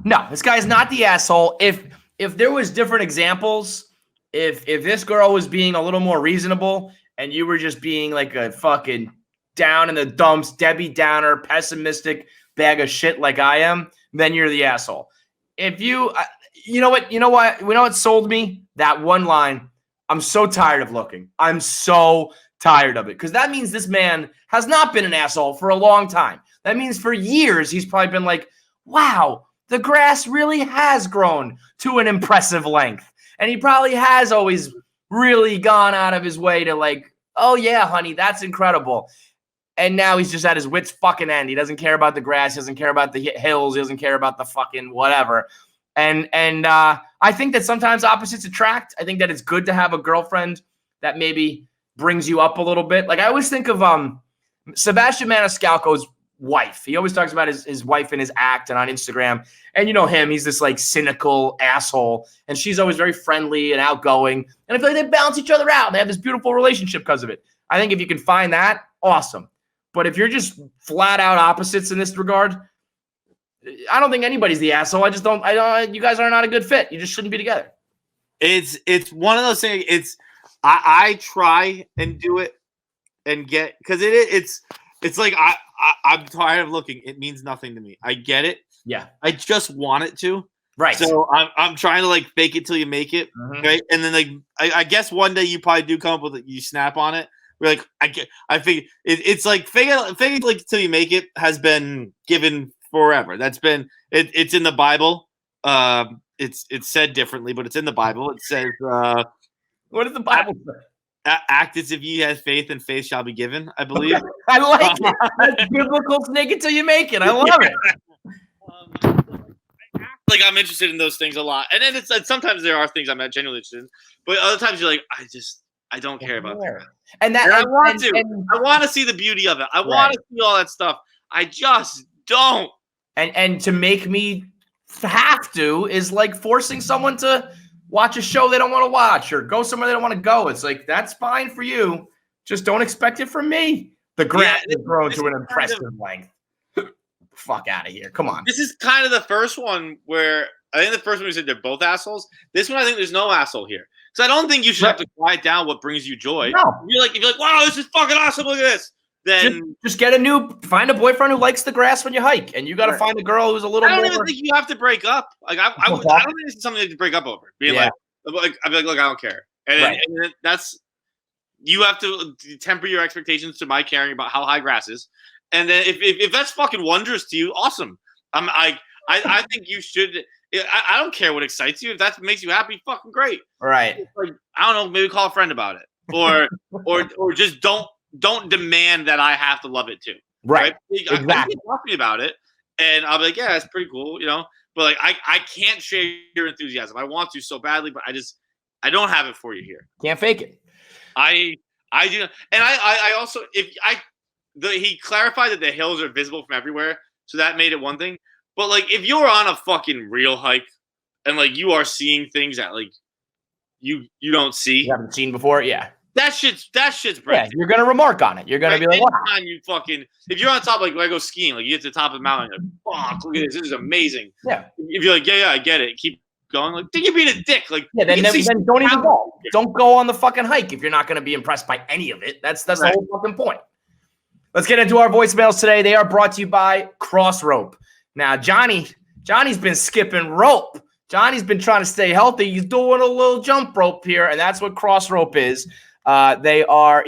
No, this guy's not the asshole. If there was different examples, if this girl was being a little more reasonable and you were just being like a fucking down in the dumps, Debbie Downer, pessimistic bag of shit like I am, then you're the asshole. If you know what sold me? That one line, I'm so tired of looking. I'm so tired of it. Because that means this man has not been an asshole for a long time. That means for years he's probably been like, wow, the grass really has grown to an impressive length. And he probably has always really gone out of his way to like, oh yeah, honey, that's incredible. And now he's just at his wit's fucking end. He doesn't care about the grass. He doesn't care about the hills. He doesn't care about the fucking whatever. And I think that sometimes opposites attract. I think that it's good to have a girlfriend that maybe brings you up a little bit. Like I always think of Sebastian Maniscalco's wife. He always talks about his wife in his act and on Instagram. And you know him, he's this like cynical asshole. And she's always very friendly and outgoing. And I feel like they balance each other out. They have this beautiful relationship because of it. I think if you can find that, awesome. But if you're just flat out opposites in this regard, I don't think anybody's the asshole. I don't, you guys are not a good fit. You just shouldn't be together. It's one of those things. I try and do it and get, because it's like, I'm tired of looking. It means nothing to me. I get it. Yeah. I just want it to. Right. So I'm trying to like fake it till you make it. Mm-hmm. Right. And then like, I guess one day you probably do come up with it. You snap on it. We're like, I think it's like fake it like till you make it has been given forever. That's been, it's in the Bible. It's said differently, but it's in the Bible. It says, what does the Bible say? act as if you have faith and faith shall be given, I believe. I like it. That's biblical snake until you make it. I love it. Like I'm interested in those things a lot, and then it's like sometimes there are things I'm not genuinely interested in, but other times you're like, I don't care about that. And I want to see the beauty of it. I want to see all that stuff. I just don't. And to make me have to is like forcing someone to watch a show they don't want to watch or go somewhere they don't want to go. It's like, that's fine for you. Just don't expect it from me. The grass has grown to an impressive length. Fuck out of here. Come on. This is kind of the first one where I think the first one we said they're both assholes. This one I think there's no asshole here. So I don't think you should have to quiet down what brings you joy. No. If you're like, wow, this is fucking awesome. Look at this. Then just find a boyfriend who likes the grass when you hike, and you got to find a girl who's a little. I don't even think you have to break up. Like I don't think it's something to break up over. Being like, I'd be like, look, I don't care, and then that's you have to temper your expectations to my caring about how high grass is, and then if that's fucking wondrous to you, awesome. I think you should. I don't care what excites you. If that makes you happy, fucking great. Right. Like, I don't know. Maybe call a friend about it, or just don't demand that I have to love it too. Right. Exactly. I can talk to me about it, and I'll be like, yeah, that's pretty cool, But like, I can't share your enthusiasm. I want to so badly, but I don't have it for you here. Can't fake it. I do, and I also he clarified that the hills are visible from everywhere, so that made it one thing. But like, if you're on a fucking real hike and like you are seeing things that like you don't see, you haven't seen before, yeah. That shit's breathtaking. Yeah, you're gonna remark on it. You're gonna be like, wow. If you're on top, like when I go skiing, like you get to the top of the mountain, you're like, fuck, look at this. This is amazing. Yeah. If you're like, yeah, I get it. Keep going. Like, then you're being a dick. Like, yeah, then don't even go. Don't go on the fucking hike if you're not gonna be impressed by any of it. That's the whole fucking point. Let's get into our voicemails today. They are brought to you by Cross Rope. Now, Johnny's been skipping rope. Johnny's been trying to stay healthy. He's doing a little jump rope here, and that's what Cross Rope is. They are,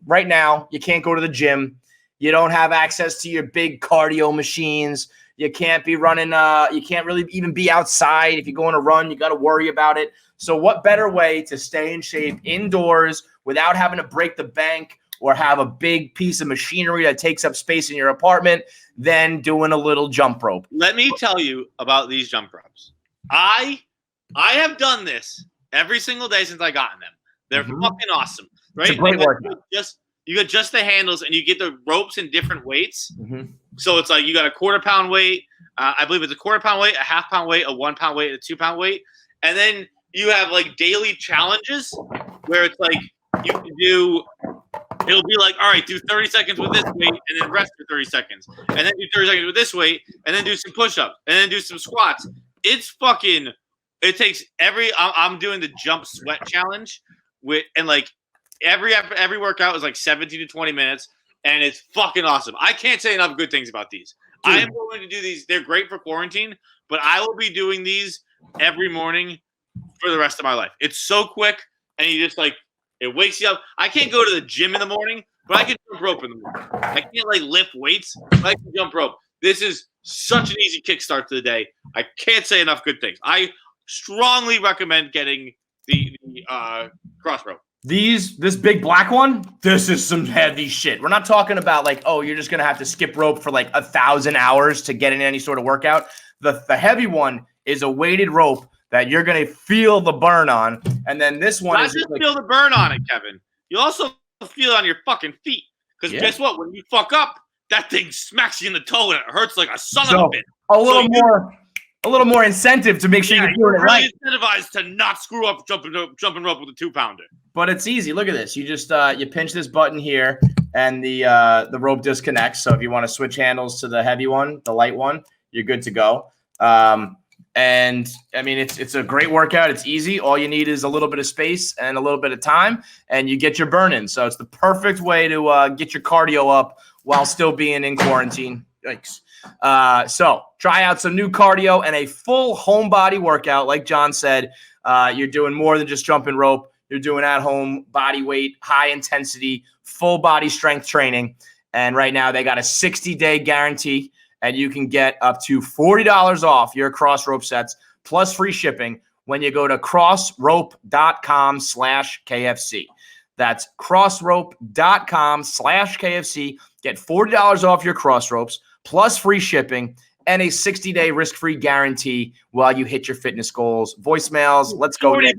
right now you can't go to the gym. You don't have access to your big cardio machines. You can't be running. You can't really even be outside. If you go on a run, you got to worry about it. So what better way to stay in shape indoors without having to break the bank or have a big piece of machinery that takes up space in your apartment than doing a little jump rope? Let me tell you about these jump ropes. I have done this every single day since I gotten them. They're fucking awesome, right? It's a great workout. You got just the handles, and you get the ropes in different weights. So it's like you got a 1/4 pound weight. I believe it's a 1/4 pound weight, a 1/2 pound weight, a 1 pound weight, and a 2 pound weight. And then you have like daily challenges where it's like you can do. It'll be like, all right, do 30 seconds with this weight, and then rest for 30 seconds, and then do 30 seconds with this weight, and then do some push-ups, and then do some squats. It's fucking. It takes I'm doing the jump sweat challenge. And like every workout is like 17 to 20 minutes, and it's fucking awesome. I can't say enough good things about these. Dude. I am going to do these. They're great for quarantine, but I will be doing these every morning for the rest of my life. It's so quick, and you just like it wakes you up. I can't go to the gym in the morning, but I can jump rope in the morning. I can't like lift weights, but I can jump rope. This is such an easy kickstart to the day. I can't say enough good things. I strongly recommend getting the cross rope. This big black one, this is some heavy shit. We're not talking about like, oh, you're just gonna have to skip rope for like 1,000 hours to get in any sort of workout. The heavy one is a weighted rope that you're gonna feel the burn on, and then this one is just like, feel the burn on it, Kevin. You also feel it on your fucking feet, because guess what? When you fuck up, that thing smacks you in the toe and it hurts like a son of a bitch. A little more incentive to make sure you're doing it right. Incentivized to not screw up jumping rope with a 2-pounder. But it's easy. Look at this. You just you pinch this button here, and the rope disconnects. So if you want to switch handles to the heavy one, the light one, you're good to go. And I mean, it's a great workout. It's easy. All you need is a little bit of space and a little bit of time, and you get your burn in. So it's the perfect way to get your cardio up while still being in quarantine. Yikes. So try out some new cardio and a full home body workout. Like John said, you're doing more than just jumping rope. You're doing at home body weight, high intensity, full body strength training. And right now they got a 60-day guarantee, and you can get up to $40 off your cross rope sets plus free shipping when you go to crossrope.com/KFC. That's crossrope.com/KFC. Get $40 off your cross ropes plus free shipping and a 60-day risk-free guarantee while you hit your fitness goals. Voicemails, let's go. $40.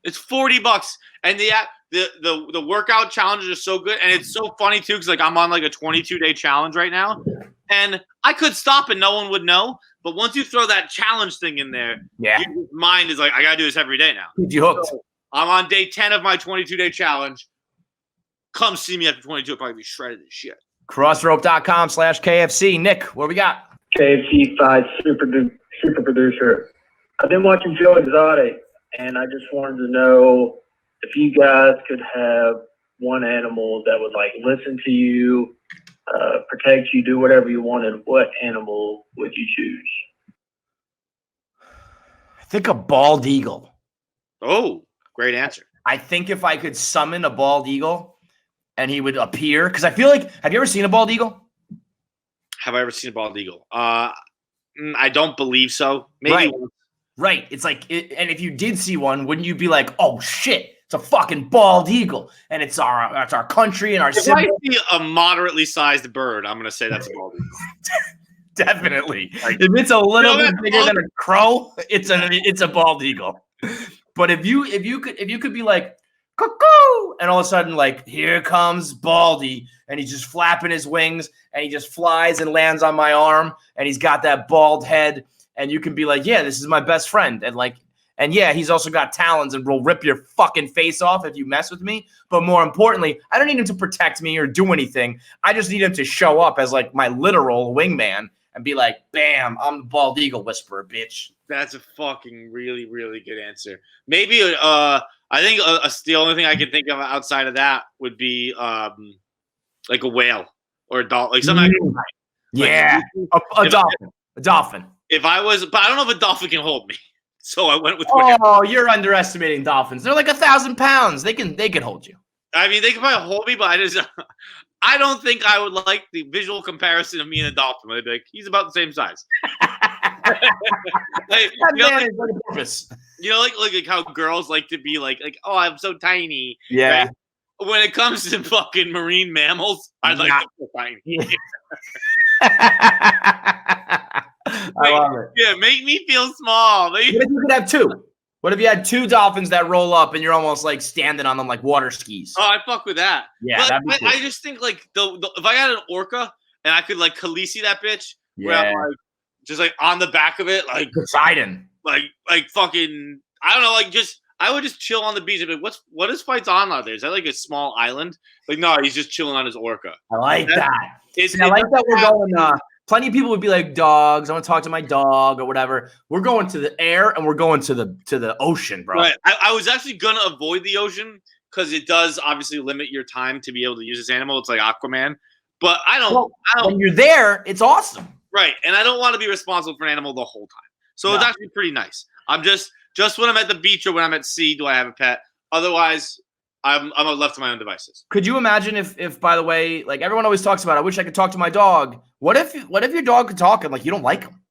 It's $40. And the workout challenges are so good. And it's so funny too, because like I'm on like a 22-day challenge right now. And I could stop and no one would know. But once you throw that challenge thing in there, your mind is like, I gotta do this every day now. You hooked. So I'm on day 10 of my 22-day challenge. Come see me after 22. I'll probably be shredded as shit. Crossrope.com/KFC. Nick, what we got? KFC 5 super producer. I've been watching Joe Exotic, and I just wanted to know if you guys could have one animal that would like listen to you, protect you, do whatever you wanted. What animal would you choose? I think a bald eagle. Oh, great answer. I think if I could summon a bald eagle and he would appear, because I feel like, have you ever seen a bald eagle? Have I ever seen a bald eagle? I don't believe so. Maybe Right. once. Right. It's like, and if you did see one, wouldn't you be like, oh shit, it's a fucking bald eagle, and it's our country and our If symbol. I see a moderately sized bird, I'm gonna say that's a bald eagle. Definitely. If it's a little bit bigger than a crow, it's a bald eagle. But if you could be like, cuckoo, and all of a sudden, like, here comes Baldy, and he's just flapping his wings, and he just flies and lands on my arm, and he's got that bald head, and you can be like, yeah, this is my best friend, and yeah, he's also got talons and will rip your fucking face off if you mess with me. But more importantly, I don't need him to protect me or do anything. I just need him to show up as like my literal wingman and be like, bam, I'm the bald eagle whisperer, bitch. That's a fucking really, really good answer. Maybe I think the only thing I can think of outside of that would be like a whale or a dolphin, like something. Yeah, a dolphin. A dolphin. If I was, but I don't know if a dolphin can hold me, so I went with. Oh, you're underestimating dolphins. They're like 1,000 pounds. They can hold you. I mean, they can probably hold me, but I don't think I would like the visual comparison of me and a dolphin. I'd be like, he's about the same size. Like, you know, like how girls like to be like, oh, I'm so tiny. Yeah. Right? When it comes to fucking marine mammals, I'd like to be tiny. I love it. Yeah, make me feel small. What if you could have two? What if you had two dolphins that roll up and you're almost like standing on them like water skis? Oh, I fuck with that. Yeah, that'd be cool. I just think like if I had an orca and I could like Khaleesi that bitch, where I'm like just like on the back of it, like Poseidon, like fucking, I don't know, like just I would just chill on the beach. Like, what is fights on out there? Is that like a small island? Like, no, he's just chilling on his orca. I like that. I like that we're going. Plenty of people would be like, dogs. I want to talk to my dog or whatever. We're going to the air and we're going to the ocean, bro. Right. I was actually gonna avoid the ocean because it does obviously limit your time to be able to use this animal. It's like Aquaman, but I don't. When you're there, it's awesome. Right, and I don't want to be responsible for an animal the whole time. So it's actually pretty nice. I'm just when I'm at the beach or when I'm at sea, do I have a pet? Otherwise, I'm left to my own devices. Could you imagine if by the way, like everyone always talks about, I wish I could talk to my dog. What if your dog could talk and like you don't like him?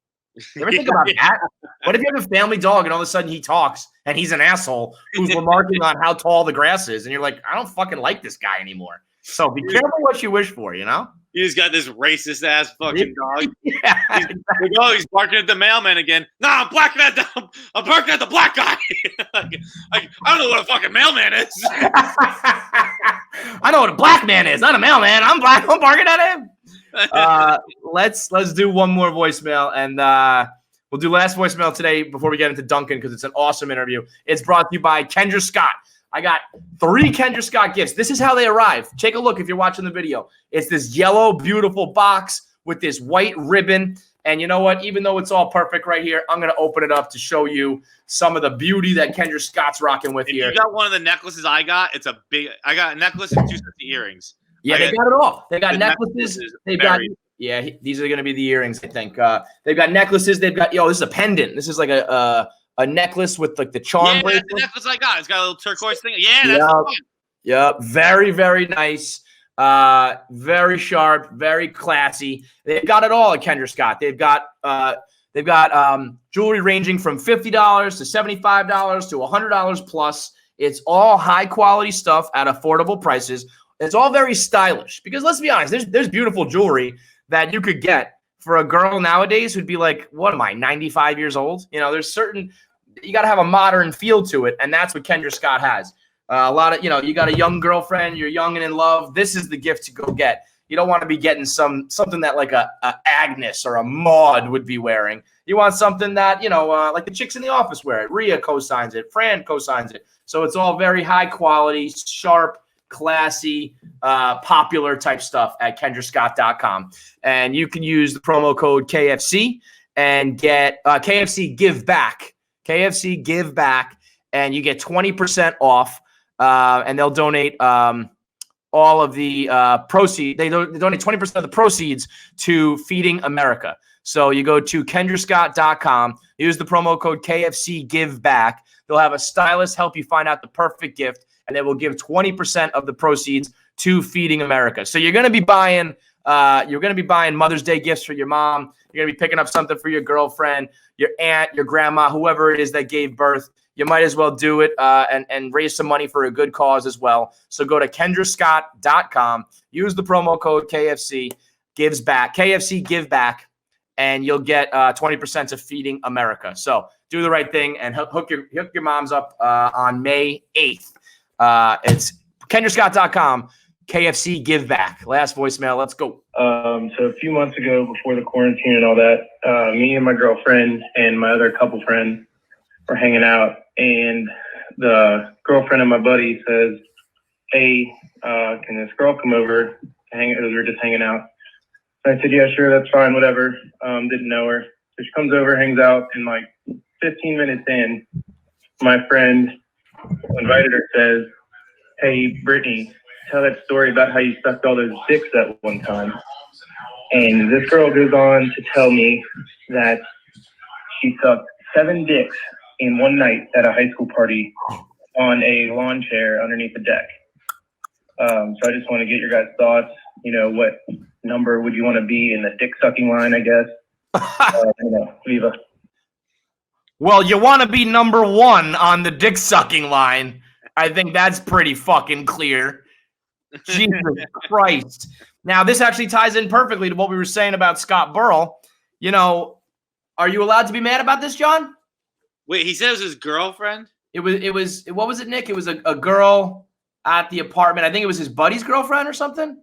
You ever think about that? What if you have a family dog and all of a sudden he talks and he's an asshole who's remarking on how tall the grass is, and you're like, I don't fucking like this guy anymore. So be careful what you wish for, you know? You just got this racist ass fucking dog. Yeah. He's barking at the mailman again. No, I'm barking at the black guy. I don't know what a fucking mailman is. I know what a black man is, not a mailman. I'm black. I'm barking at him. Let's do one more voicemail, and we'll do last voicemail today before we get into Duncan because it's an awesome interview. It's brought to you by Kendra Scott. I got 3 Kendra Scott gifts. This is how they arrive. Take a look if you're watching the video. It's this yellow, beautiful box with this white ribbon. And you know what? Even though it's all perfect right here, I'm going to open it up to show you some of the beauty that Kendra Scott's rocking with here. You got one of the necklaces I got. I got a necklace and 2 sets of earrings. Yeah, they got it all. They got necklaces. They've got, these are going to be the earrings, I think. They've got necklaces. They've got, this is a pendant. This is like a necklace with like the charm bracelet. That's the necklace I got. It's got a little turquoise thing. Yeah, that's the one. Yep. Very, very nice. Very sharp, very classy. They've got it all at Kendra Scott. They've got jewelry ranging from $50 to $75 to $100 plus. It's all high quality stuff at affordable prices. It's all very stylish because let's be honest, there's beautiful jewelry that you could get for a girl nowadays who'd be like, what am I, 95 years old? You know, there's certain, you got to have a modern feel to it. And that's what Kendra Scott has. A lot of, you know, you got a young girlfriend, you're young and in love. This is the gift to go get. You don't want to be getting something that like a Agnes or a Maud would be wearing. You want something that, you know, like the chicks in the office wear it. Rhea co-signs it. Fran co-signs it. So it's all very high quality, sharp, classy, popular type stuff at KendraScott.com. And you can use the promo code KFC and get KFC Give Back. KFC Give Back. And you get 20% off. And they'll donate all of the proceeds. They donate 20% of the proceeds to Feeding America. So you go to KendraScott.com, use the promo code KFC Give Back. They'll have a stylist help you find out the perfect gift, and they will give 20% of the proceeds to Feeding America. So you're going to be buying Mother's Day gifts for your mom. You're going to be picking up something for your girlfriend, your aunt, your grandma, whoever it is that gave birth. You might as well do it and raise some money for a good cause as well. So go to KendraScott.com, use the promo code KFC Gives Back, KFC Give Back, and you'll get 20% to Feeding America. So do the right thing and hook your moms up on May 8th. It's KendraScott.com, KFC Give Back. Last voicemail. Let's go. So a few months ago, before the quarantine and all that, me and my girlfriend and my other couple friends were hanging out, and the girlfriend of my buddy says, "Hey, can this girl come over to hang?" We were just hanging out. I said, "Yeah, sure, that's fine, whatever." Didn't know her. So she comes over, hangs out, and like 15 minutes in, my friend who invited her says, "Hey, Brittany, tell that story about how you sucked all those dicks that one time." And this girl goes on to tell me that she sucked 7 dicks in one night at a high school party on a lawn chair underneath the deck. So I just want to get your guys' thoughts. You know, what number would you want to be in the dick sucking line, I guess? Viva. Well, you want to be number 1 on the dick sucking line. I think that's pretty fucking clear. Jesus Christ. Now, this actually ties in perfectly to what we were saying about Scott Burrell. You know, are you allowed to be mad about this, John? Wait, he said it was his girlfriend? It was, what was it, Nick? It was a girl at the apartment. I think it was his buddy's girlfriend or something.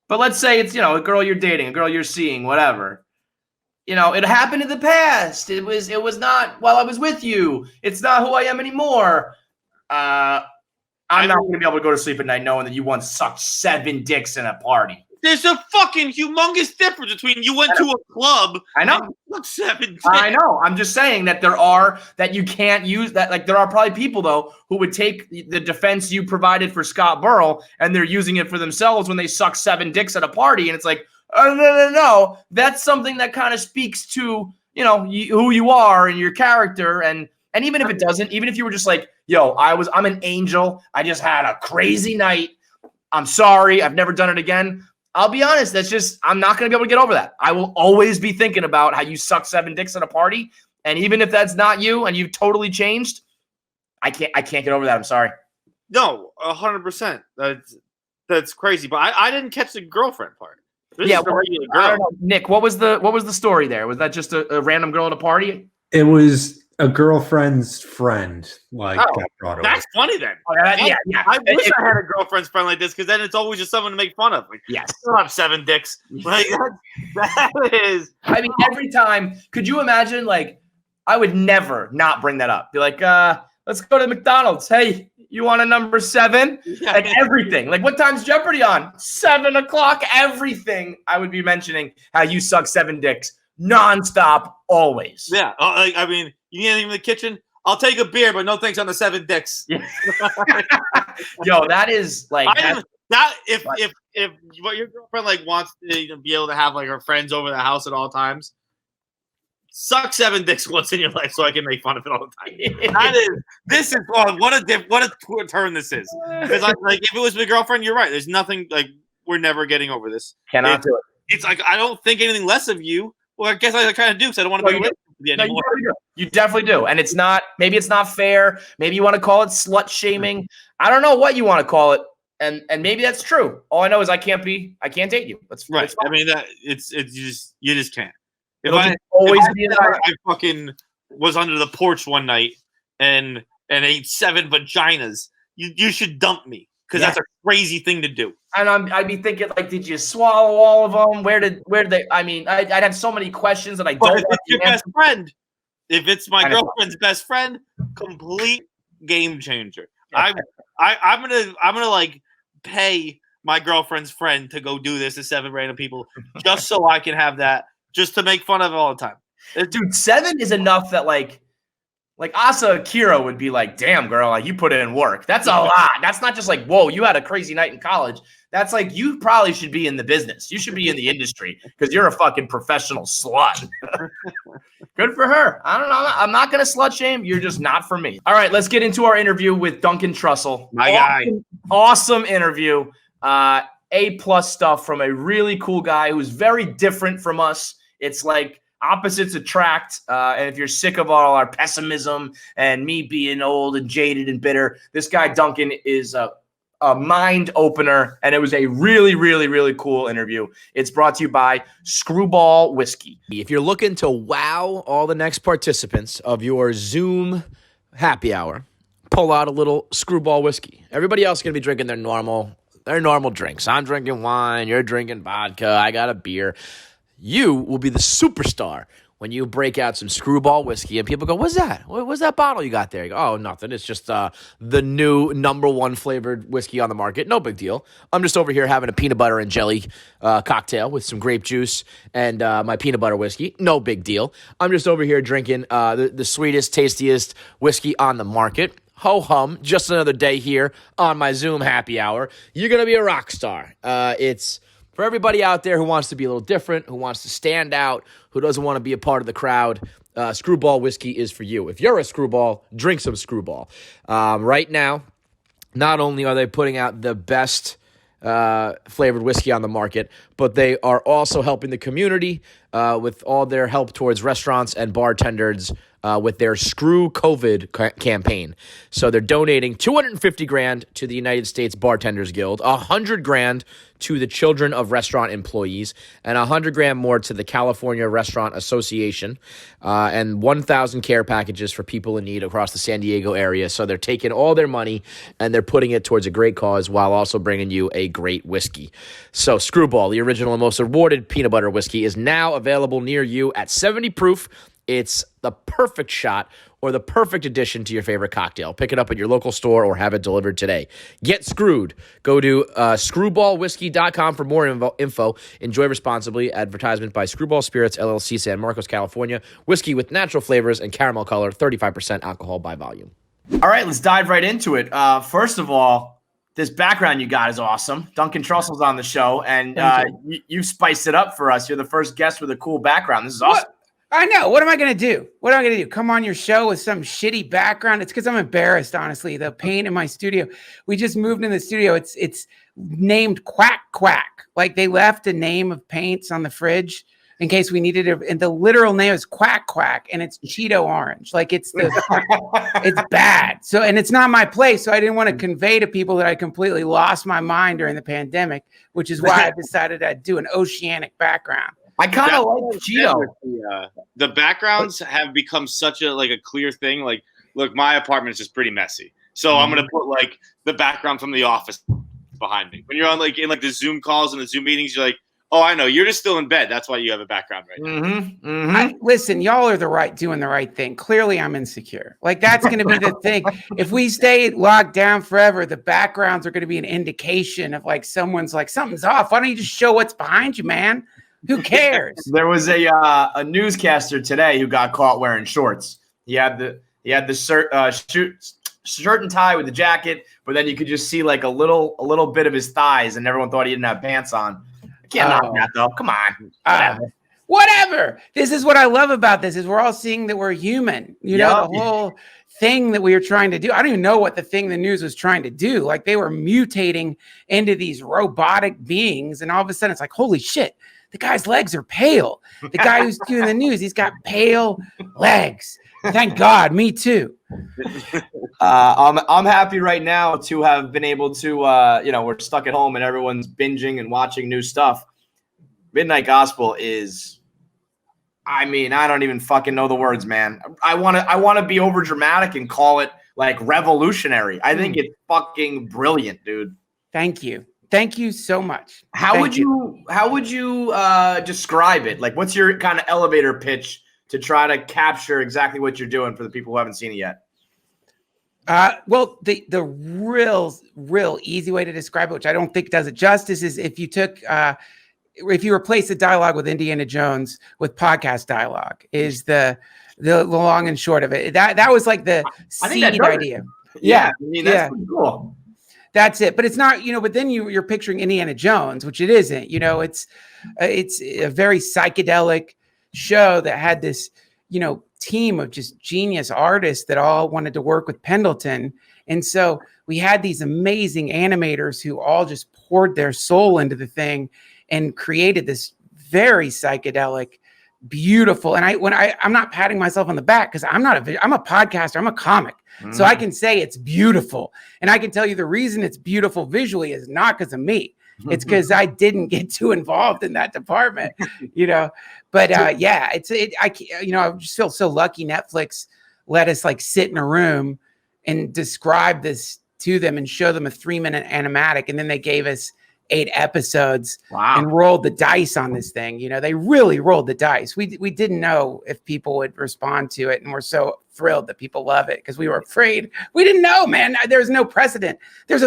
But let's say it's, you know, a girl you're dating, a girl you're seeing, whatever. You know, it happened in the past. It was not while I was with you. It's not who I am anymore. I'm not going to be able to go to sleep at night knowing that you once sucked 7 dicks in a party. There's a fucking humongous difference between you went to a club. I know. And you sucked 7 dicks. I know. I'm just saying that that you can't use that. Like, there are probably people though who would take the defense you provided for Scott Burrell and they're using it for themselves when they suck 7 dicks at a party. And it's like, oh, no. That's something that kind of speaks to, you know, who you are and your character. And even if it doesn't, even if you were just like, yo, I'm an angel. I just had a crazy night. I'm sorry. I've never done it again. I'll be honest. That's just, I'm not going to be able to get over that. I will always be thinking about how you suck 7 dicks at a party. And even if that's not you and you've totally changed, I can't get over that. I'm sorry. No, 100%. That's crazy. But I didn't catch the girlfriend part. Yeah, I don't know. Nick, what was the story there? Was that just a random girl at a party? It was a girlfriend's friend, got brought over. That's funny then. Yeah. I wish I had a girlfriend's friend like this because then it's always just someone to make fun of. Like, yes, I still have 7 dicks. Like that is. I mean, every time. Could you imagine? Like, I would never not bring that up. Be like, let's go to McDonald's. Hey, you want a number 7? Yeah. Like everything. Like, what time's Jeopardy on? 7 o'clock. Everything. I would be mentioning how you suck 7 dicks nonstop, always. Yeah. I mean, you need anything in the kitchen? I'll take a beer, but no thanks on the 7 dicks. Yeah. Yo, that is like if what your girlfriend like wants to be able to have like her friends over the house at all times, suck 7 dicks once in your life so I can make fun of it all the time. This is what a turn this is. Because like if it was my girlfriend, you're right. There's nothing like we're never getting over this. Cannot do it. It's like I don't think anything less of you. Well, I guess I kind of do because I don't want to be No, anymore. you definitely do. And maybe it's not fair. Maybe you want to call it slut shaming. I don't know what you want to call it. And maybe that's true. All I know is I can't date you. That's right. That's fine. I mean, you just can't. If I fucking was under the porch one night and ate 7 vaginas, you should dump me because that's a crazy thing to do. And I'd be thinking, like, did you swallow all of them? Where did they? I mean, I'd have so many questions that I don't. But if it's your best friend, if it's my girlfriend's best friend, complete game changer. I'm gonna like pay my girlfriend's friend to go do this to 7 random people just so I can have that, just to make fun of it all the time. Dude, 7 is enough that like Asa Akira would be like, damn, girl, like you put in work. That's a lot. That's not just like, whoa, you had a crazy night in college. That's like, you probably should be in the business. You should be in the industry because you're a fucking professional slut. Good for her. I don't know. I'm not going to slut shame. You're just not for me. All right, let's get into our interview with Duncan Trussell. My guy. Awesome interview. A+ stuff from a really cool guy who's very different from us. It's like, opposites attract, and if you're sick of all our pessimism and me being old and jaded and bitter, this guy Duncan is a mind opener, and it was a really, really, really cool interview. It's brought to you by Screwball Whiskey. If you're looking to wow all the next participants of your Zoom happy hour, pull out a little Screwball Whiskey. Everybody else is going to be drinking their normal drinks. I'm drinking wine, you're drinking vodka, I got a beer. You will be the superstar when you break out some Screwball Whiskey and people go, what's that? What's that bottle you got there? You go, oh, nothing. It's just the new #1 flavored whiskey on the market. No big deal. I'm just over here having a peanut butter and jelly cocktail with some grape juice and my peanut butter whiskey. No big deal. I'm just over here drinking the sweetest, tastiest whiskey on the market. Ho-hum, just another day here on my Zoom happy hour. You're going to be a rock star. It's for everybody out there who wants to be a little different, who wants to stand out, who doesn't want to be a part of the crowd, Screwball Whiskey is for you. If you're a screwball, drink some Screwball. Right now, not only are they putting out the best flavored whiskey on the market, but they are also helping the community with all their help towards restaurants and bartenders with their Screw COVID campaign. So they're donating $250,000 to the United States Bartenders Guild, $100,000 to the Children of Restaurant Employees, and $100,000 more to the California Restaurant Association, and 1,000 care packages for people in need across the San Diego area. So they're taking all their money and they're putting it towards a great cause while also bringing you a great whiskey. So Screwball, the original and most awarded peanut butter whiskey, is now available near you at 70 proof. It's the perfect shot or the perfect addition to your favorite cocktail. Pick it up at your local store or have it delivered today. Get screwed. Go to screwballwhiskey.com for more info. Enjoy responsibly. Advertisement by Screwball Spirits, LLC, San Marcos, California. Whiskey with natural flavors and caramel color, 35% alcohol by volume. All right, let's dive right into it. First of all, this background you got is awesome. Duncan Trussell's on the show, and you spiced it up for us. You're the first guest with a cool background. This is awesome. I know. What am I going to do? What am I going to do? Come on your show with some shitty background? It's because I'm embarrassed, honestly. The paint in my studio. We just moved in the studio. It's named Quack Quack. Like they left a name of paints on the fridge in case we needed it. And the literal name is Quack Quack, and it's Cheeto Orange. Like it's bad. So, and it's not my place. So I didn't want to convey to people that I completely lost my mind during the pandemic, which is why I decided I'd do an oceanic background. I kind of like Cheeto. The backgrounds have become such a clear thing. Like, look, my apartment is just pretty messy, so I'm gonna put like the background from The Office behind me. When you're on in the Zoom calls and the Zoom meetings, you're like, oh, I know, you're just still in bed. That's why you have a background right now. Listen, y'all are doing the right thing. Clearly, I'm insecure. Like that's gonna be the thing. If we stay locked down forever, the backgrounds are gonna be an indication of like someone's like something's off. Why don't you just show what's behind you, man? Who cares? There was a newscaster today who got caught wearing shorts. He had the shirt and tie with the jacket, but then you could just see like a little bit of his thighs, and everyone thought he didn't have pants on. I can't knock that though. Come on. whatever. This is what I love about this is we're all seeing that we're human. You know, the whole thing that we were trying to do. I don't even know what the thing the news was trying to do. Like they were mutating into these robotic beings. And all of a sudden it's like, holy shit, the guy's legs are pale. The guy who's doing the news, he's got pale legs. Thank God, me too. I'm happy right now to have been able to, we're stuck at home and everyone's binging and watching new stuff. Midnight Gospel is, I don't even fucking know the words, man. I want to be over dramatic and call it like revolutionary. I think it's fucking brilliant, dude. Thank you. Thank you so much. How would you describe it? Like, what's your kind of elevator pitch to try to capture exactly what you're doing for the people who haven't seen it yet? Well, the real easy way to describe it, which I don't think does it justice, is if you took if you replace the dialogue with Indiana Jones with podcast dialogue, is the long and short of it. That was like the seed idea. Yeah, that's pretty cool. That's it. But it's not, but then you're picturing Indiana Jones, which it isn't. It's a very psychedelic show that had this, team of just genius artists that all wanted to work with Pendleton. And so we had these amazing animators who all just poured their soul into the thing and created this very psychedelic, beautiful. And I'm not patting myself on the back because I'm a podcaster, I'm a comic. So I can say it's beautiful. And I can tell you the reason it's beautiful visually is not because of me. It's because I didn't get too involved in that department, But I just feel so lucky. Netflix let us like sit in a room and describe this to them and show them a 3-minute animatic, and then they gave us 8 episodes and rolled the dice on this thing. They really rolled the dice. We didn't know if people would respond to it, and we're so thrilled that people love it because we were afraid. We didn't know, man. There's no precedent. There's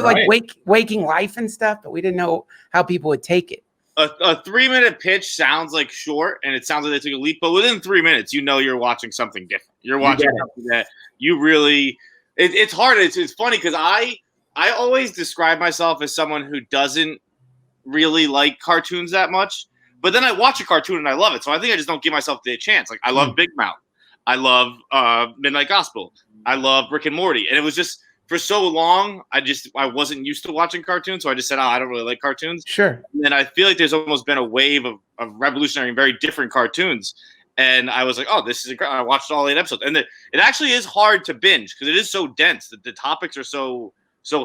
waking life and stuff, but we didn't know how people would take it. A 3-minute pitch sounds like short, and it sounds like they took a leap, but within 3 minutes, you're watching something different. You're watching something that you really. It's hard. It's funny because I always describe myself as someone who doesn't really like cartoons that much, but then I watch a cartoon and I love it. So I think I just don't give myself the chance. Like I love Big Mouth, I love Midnight Gospel, I love Rick and Morty, and it was just for so long I wasn't used to watching cartoons, so I just said, I don't really like cartoons. Sure. And then I feel like there's almost been a wave of revolutionary and very different cartoons, and I was like, oh, this is incredible. I watched all 8 episodes, and it actually is hard to binge because it is so dense that the topics are so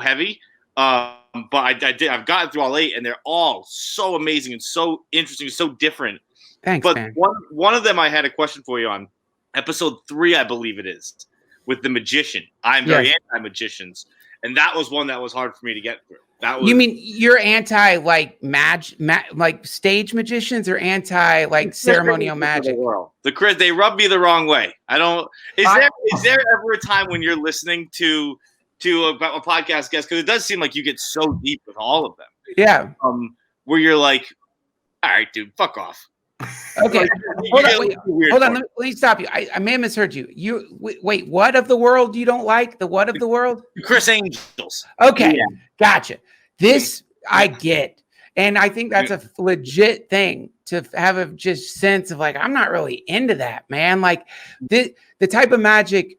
heavy. But I've gotten through all 8, and they're all so amazing and so interesting, so different. Thanks, but man. One of them I had a question for you on episode 3, I believe it is, with the magician. I'm very anti-magicians, and that was one that was hard for me to get through. That was, you mean you're anti like like stage magicians, or anti like ceremonial magic? They rub me the wrong way. I don't. Is there ever a time when you're listening to a podcast guest, because it does seem like you get so deep with all of them. Yeah. Where you're like, all right, dude, fuck off. Okay. Hold on. Let me stop you. I may have misheard you. Wait, what of the world you don't like? The what of the world? Chris Angels. Okay. Yeah. Gotcha. This I get. And I think that's a legit thing to have a just sense of like, I'm not really into that, man. Like the type of magic,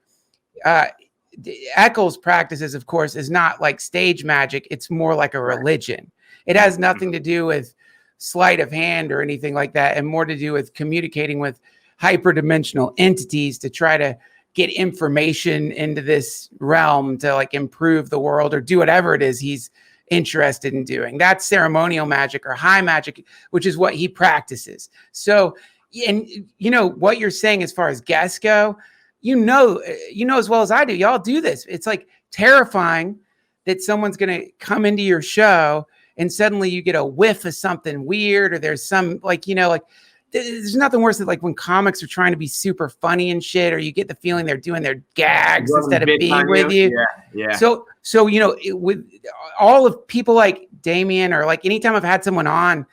Eccles practices, of course, is not like stage magic. It's more like a religion. It has nothing to do with sleight of hand or anything like that, and more to do with communicating with hyperdimensional entities to try to get information into this realm to like improve the world or do whatever it is he's interested in doing. That's ceremonial magic or high magic, which is what he practices. So, and what you're saying as far as guests go, you know as well as I do, y'all do this. It's like terrifying that someone's going to come into your show and suddenly you get a whiff of something weird, or there's some there's nothing worse than like when comics are trying to be super funny and shit, or you get the feeling they're doing their gags instead of being with you. Yeah. So with all of people like Damien, or like anytime I've had someone on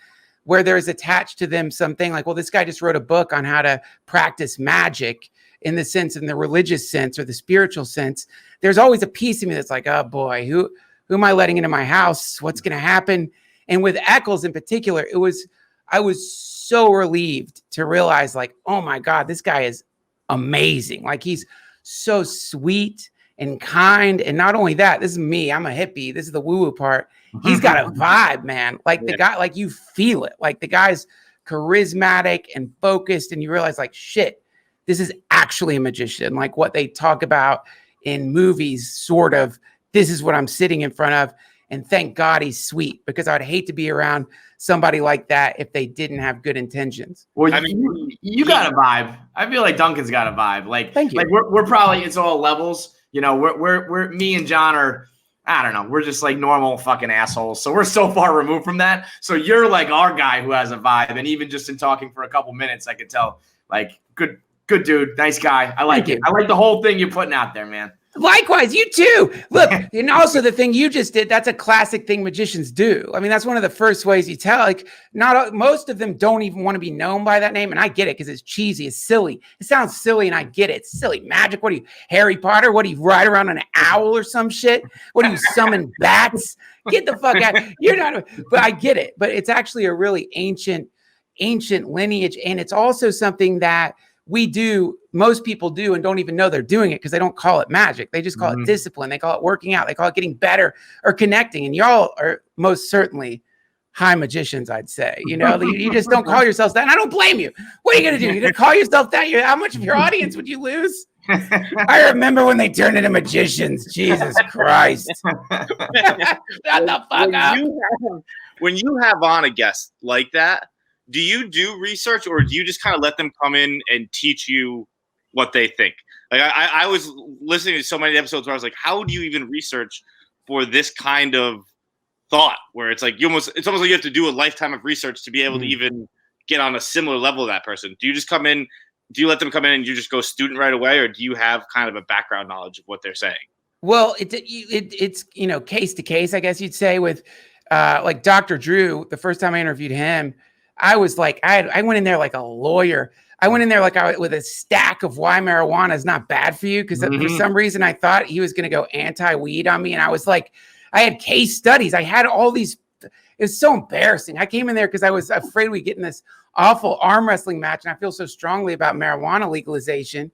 where there's attached to them something like, well, this guy just wrote a book on how to practice magic in the religious sense or the spiritual sense, there's always a piece of me that's like, oh boy, who am I letting into my house? What's going to happen? And with Eccles in particular, it was I was so relieved to realize, like, oh my God, this guy is amazing. Like, he's so sweet and kind. And not only that, this is me. I'm a hippie. This is the woo-woo part. He's got a vibe, man. Like the guy, like you feel it. Like the guy's charismatic and focused. And you realize, like, shit, this is actually a magician. Like what they talk about in movies, sort of, this is what I'm sitting in front of. And thank God he's sweet, because I'd hate to be around somebody like that if they didn't have good intentions. Well, I mean, you got a vibe. I feel like Duncan's got a vibe. Like, thank you. Like we're probably, it's all levels. You know, we're me and John are, I don't know, we're just like normal fucking assholes. So we're so far removed from that. So you're like our guy who has a vibe. And even just in talking for a couple minutes, I could tell, like, good dude, nice guy. I like it. I like the whole thing you're putting out there, man. Likewise, you too. Look, and also the thing you just did, that's a classic thing magicians do. I mean, that's one of the first ways you tell. Like, most of them don't even want to be known by that name. And I get it, because it's cheesy, it's silly. It sounds silly, and I get it. It's silly. Magic. What are you, Harry Potter? What do you ride around on an owl or some shit? What do you summon bats? Get the fuck out. You're not, but I get it. But it's actually a really ancient lineage. And it's also something that we do, most people do, and don't even know they're doing it, because they don't call it magic. They just call it discipline. They call it working out. They call it getting better or connecting. And y'all are most certainly high magicians, I'd say. You know, you just don't call yourselves that. And I don't blame you. What are you going to do? You're going to call yourself that? How much of your audience would you lose? I remember when they turned into magicians. Jesus Christ. Shut the fuck up. When you have on a guest like that, do you do research, or do you just kind of let them come in and teach you what they think? Like I was listening to so many episodes where I was like, how do you even research for this kind of thought, where it's like it's almost like you have to do a lifetime of research to be able to even get on a similar level of that person? Do you just come in? Do you let them come in and you just go student right away, or do you have kind of a background knowledge of what they're saying? Well, it's case to case, I guess you'd say. With like Dr. Drew, the first time I interviewed him, I was like, I went in there like a lawyer. I went in there like with a stack of why marijuana is not bad for you, because for some reason I thought he was going to go anti-weed on me. And I was like, I had case studies. I had all these. It was so embarrassing. I came in there because I was afraid we'd get in this awful arm wrestling match, and I feel so strongly about marijuana legalization.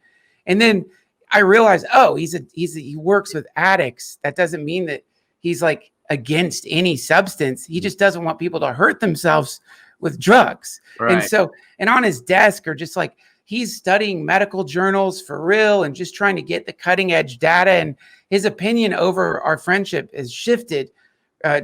And then I realized, oh, he works with addicts. That doesn't mean that he's like against any substance. He just doesn't want people to hurt themselves with drugs. Right. And on his desk are just like, he's studying medical journals for real and just trying to get the cutting edge data. And his opinion over our friendship has shifted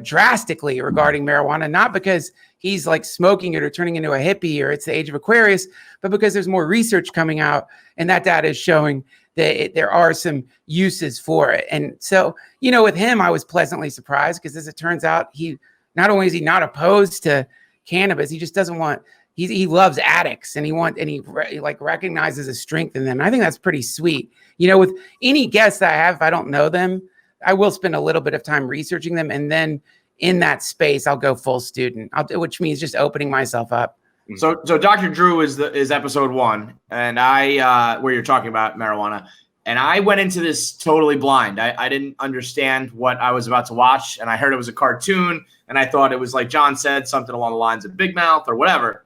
drastically regarding marijuana, not because he's like smoking it or turning into a hippie or it's the age of Aquarius, but because there's more research coming out, and that data is showing that there are some uses for it. And so, with him, I was pleasantly surprised, because as it turns out, he not only is he not opposed to cannabis, he just doesn't want, he loves addicts, and he recognizes a strength in them. And I think that's pretty sweet. With any guests that I have, if I don't know them, I will spend a little bit of time researching them, and then in that space, I'll go full student, which means just opening myself up. So Dr. Drew is episode 1, and I where you're talking about marijuana, and I went into this totally blind. I didn't understand what I was about to watch, and I heard it was a cartoon, and I thought it was like John said, something along the lines of Big Mouth or whatever.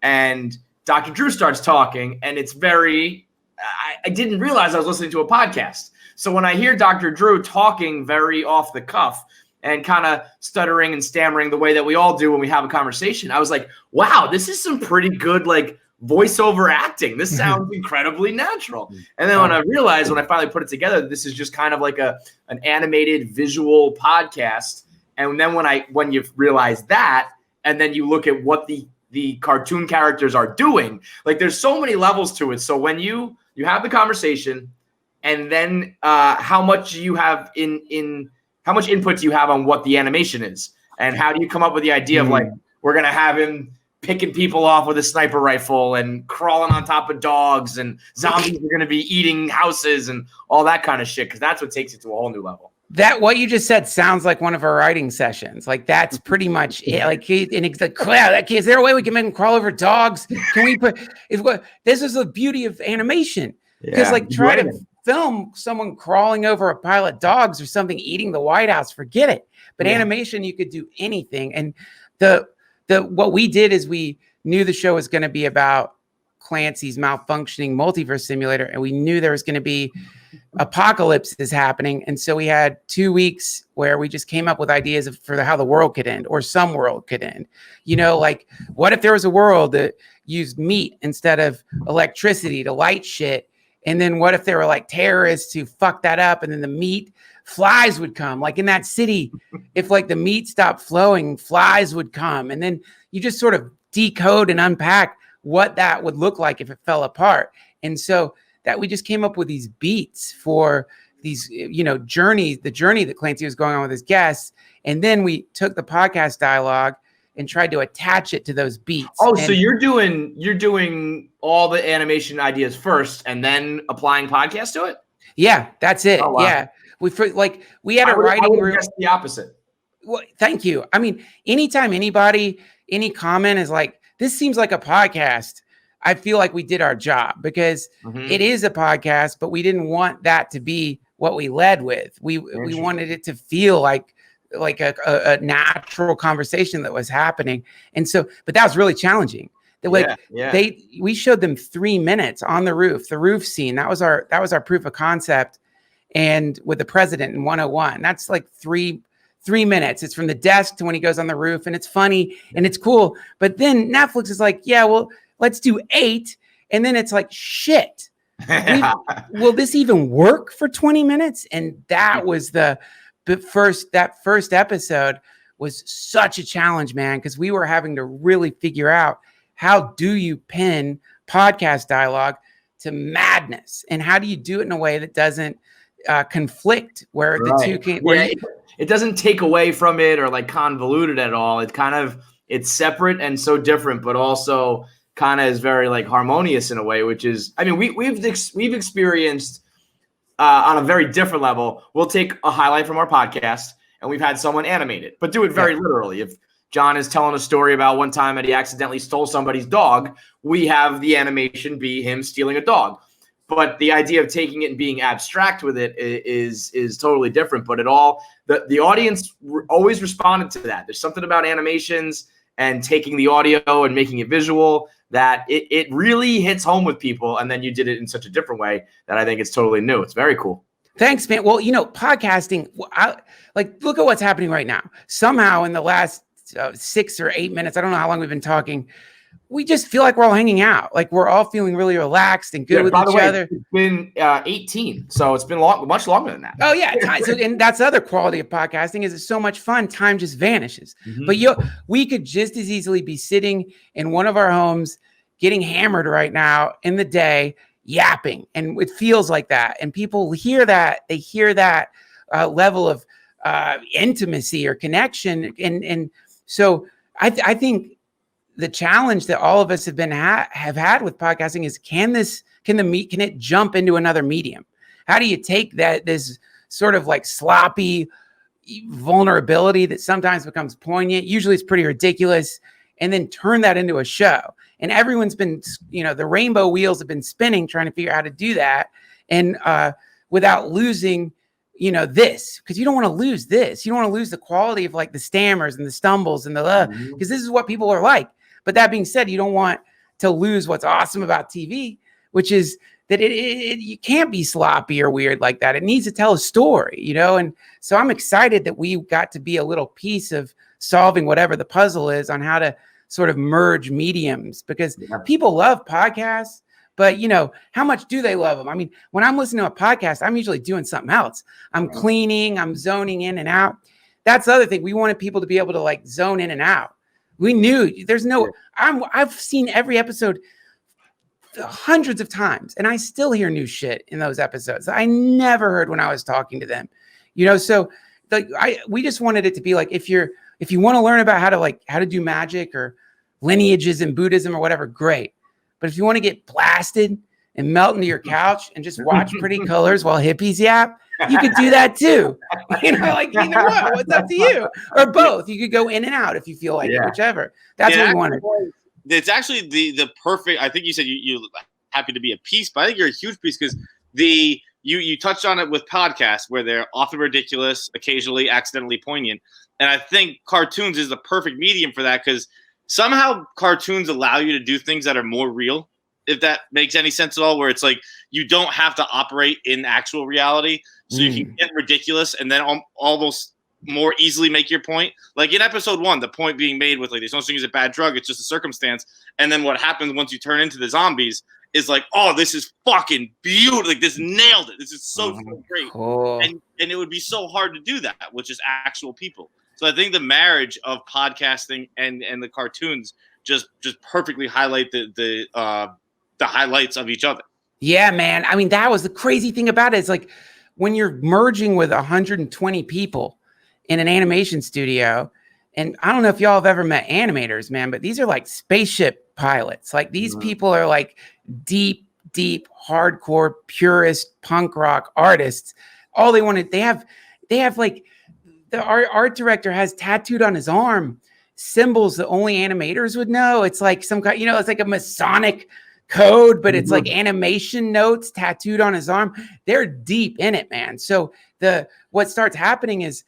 And Dr. Drew starts talking, and it's very, I didn't realize I was listening to a podcast. So when I hear Dr. Drew talking very off the cuff and kind of stuttering and stammering the way that we all do when we have a conversation, I was like, wow, this is some pretty good like voiceover acting. This sounds incredibly natural. And then when I realized, when I finally put it together, this is just kind of like an animated visual podcast. And then when you realize that, and then you look at what the cartoon characters are doing, like there's so many levels to it. So when you have the conversation, and then how much you have in how much input do you have on what the animation is, and how do you come up with the idea of like, we're gonna have him picking people off with a sniper rifle and crawling on top of dogs, and zombies are gonna be eating houses and all that kind of shit, because that's what takes it to a whole new level. That what you just said sounds like one of our writing sessions. Like that's pretty much it. Like it's like, is there a way we can make him crawl over dogs? Can we put? This is the beauty of animation, because try to film someone crawling over a pile of dogs or something eating the White House, forget it. But animation, you could do anything. And the what we did is we knew the show was going to be about Clancy's malfunctioning multiverse simulator, and we knew there was going to be apocalypse is happening. And so we had 2 weeks where we just came up with ideas for how the world could end, or some world could end. You know, like, what if there was a world that used meat instead of electricity to light shit? And then what if there were like terrorists who fucked that up, and then the meat flies would come, like in that city, if like the meat stopped flowing, flies would come. And then you just sort of decode and unpack what that would look like if it fell apart. And so that we just came up with these beats for these, you know, the journey that Clancy was going on with his guests. And then we took the podcast dialogue and tried to attach it to those beats. Oh, so you're doing all the animation ideas first and then applying podcasts to it? Yeah, that's it. Oh, wow. Yeah. We had a writing room. Guess the opposite. Well, thank you. I mean, anytime any comment is like, this seems like a podcast, I feel like we did our job, because it is a podcast, but we didn't want that to be what we led with. We wanted it to feel like a natural conversation that was happening. And so, but that was really challenging. We showed them 3 minutes on the roof scene. That was our proof of concept. And with the president in 101, that's like three minutes. It's from the desk to when he goes on the roof, and it's funny and it's cool. But then Netflix is like, yeah, well, let's do 8. And then it's like, shit, will this even work for 20 minutes? And that was that first episode was such a challenge, man, because we were having to really figure out, how do you pin podcast dialogue to madness? And how do you do it in a way that doesn't conflict, where the two can, it doesn't take away from it or like convolute it at all. It's separate and so different, but also kind of is very like harmonious in a way, which is, I mean, we've experienced on a very different level. We'll take a highlight from our podcast and we've had someone animate it, but do it very literally. If John is telling a story about one time that he accidentally stole somebody's dog, we have the animation be him stealing a dog. But the idea of taking it and being abstract with it is totally different. But the audience always responded to that. There's something about animations and taking the audio and making it visual that it really hits home with people. And then you did it in such a different way that I think it's totally new. It's very cool. Thanks, man. Well, you know, podcasting, look at what's happening right now. Somehow in the last 6 or 8 minutes, I don't know how long we've been talking, we just feel like we're all hanging out. Like we're all feeling really relaxed and good with each other. It's been 18, so it's been much longer than that. Oh yeah, and that's the other quality of podcasting, is it's so much fun. Time just vanishes. But we could just as easily be sitting in one of our homes, getting hammered right now in the day, yapping, and it feels like that. And people hear that. They hear that level of intimacy or connection, and so I think the challenge that all of us have had with podcasting is, can it jump into another medium? How do you take this sort of like sloppy vulnerability that sometimes becomes poignant, usually it's pretty ridiculous, and then turn that into a show? And everyone's been, the rainbow wheels have been spinning trying to figure out how to do that, and without losing this, because you don't want to lose this. You don't want to lose the quality of like the stammers and the stumbles and because this is what people are like. But that being said, you don't want to lose what's awesome about TV, which is that you can't be sloppy or weird like that. It needs to tell a story, And so I'm excited that we got to be a little piece of solving whatever the puzzle is on how to sort of merge mediums, because people love podcasts, but how much do they love them? I mean, when I'm listening to a podcast, I'm usually doing something else. I'm cleaning, I'm zoning in and out. That's the other thing. We wanted people to be able to like zone in and out. We knew I've seen every episode hundreds of times, and I still hear new shit in those episodes that I never heard when I was talking to them. So we just wanted it to be like, if you want to learn about how to do magic or lineages in Buddhism or whatever, great. But if you want to get blasted and melt into your couch and just watch pretty colors while hippies yap, you could do that too. Like either one. What's up to you? Or both. You could go in and out if you feel like it, whichever. That's what we wanted. It's actually the perfect. I think you said you're happy to be a piece, but I think you're a huge piece, because you touched on it with podcasts where they're often ridiculous, occasionally accidentally poignant. And I think cartoons is the perfect medium for that, because somehow cartoons allow you to do things that are more real, if that makes any sense at all, where it's like you don't have to operate in actual reality, so you can get ridiculous and then almost more easily make your point. Like in episode 1, the point being made with like there's no such thing as a bad drug, it's just a circumstance. And then what happens once you turn into the zombies is like, oh, this is fucking beautiful. Like this nailed it. This is so great. Cool. And it would be so hard to do that with just actual people. So I think the marriage of podcasting and the cartoons just perfectly highlight the highlights of each other. Yeah, man. I mean, that was the crazy thing about it. It's like when you're merging with 120 people in an animation studio, and I don't know if y'all have ever met animators, man, but these are like spaceship pilots. Like these people are like deep, hardcore, purist punk rock artists. All they wanted, they have like the art director has tattooed on his arm symbols that only animators would know. It's like some kind, it's like a Masonic code, but it's like animation notes tattooed on his arm. They're deep in it, man. So what starts happening is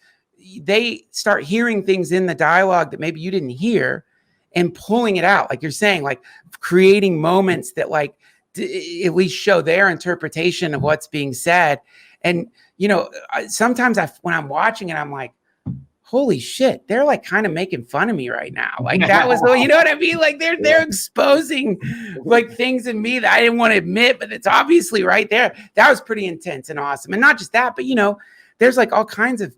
they start hearing things in the dialogue that maybe you didn't hear and pulling it out. Like you're saying, like creating moments that like at least show their interpretation of what's being said. And, sometimes when I'm watching it, I'm like, holy shit, they're like kind of making fun of me right now. Like that was, you know what I mean? Like they're exposing like things in me that I didn't want to admit, but it's obviously right there. That was pretty intense and awesome. And not just that, but there's like all kinds of,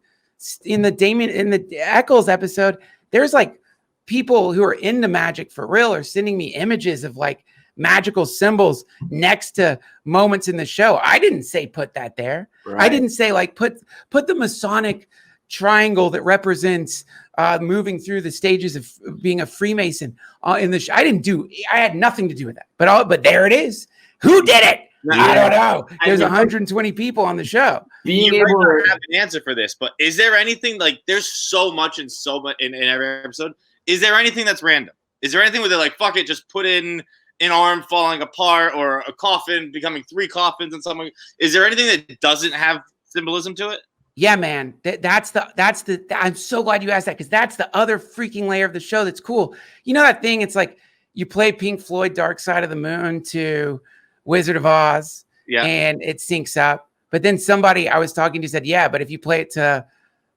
in the Eccles episode, there's like people who are into magic for real are sending me images of like magical symbols next to moments in the show. I didn't say put that there. Right. I didn't say like put the Masonic triangle that represents moving through the stages of being a Freemason in the show. I had nothing to do with that. But there it is. Who did it? Yeah. I don't know. There's 120 people on the show. Being able to have an answer for this, but is there anything like there's so much in every episode? Is there anything that's random? Is there anything where they're like, fuck it, just put in an arm falling apart or a coffin becoming 3 coffins and something? Is there anything that doesn't have symbolism to it? Yeah, man. That's the. I'm so glad you asked that because that's the other freaking layer of the show that's cool. You know that thing? It's like you play Pink Floyd "Dark Side of the Moon" to Wizard of Oz, and it syncs up. But then somebody I was talking to said, "Yeah, but if you play it to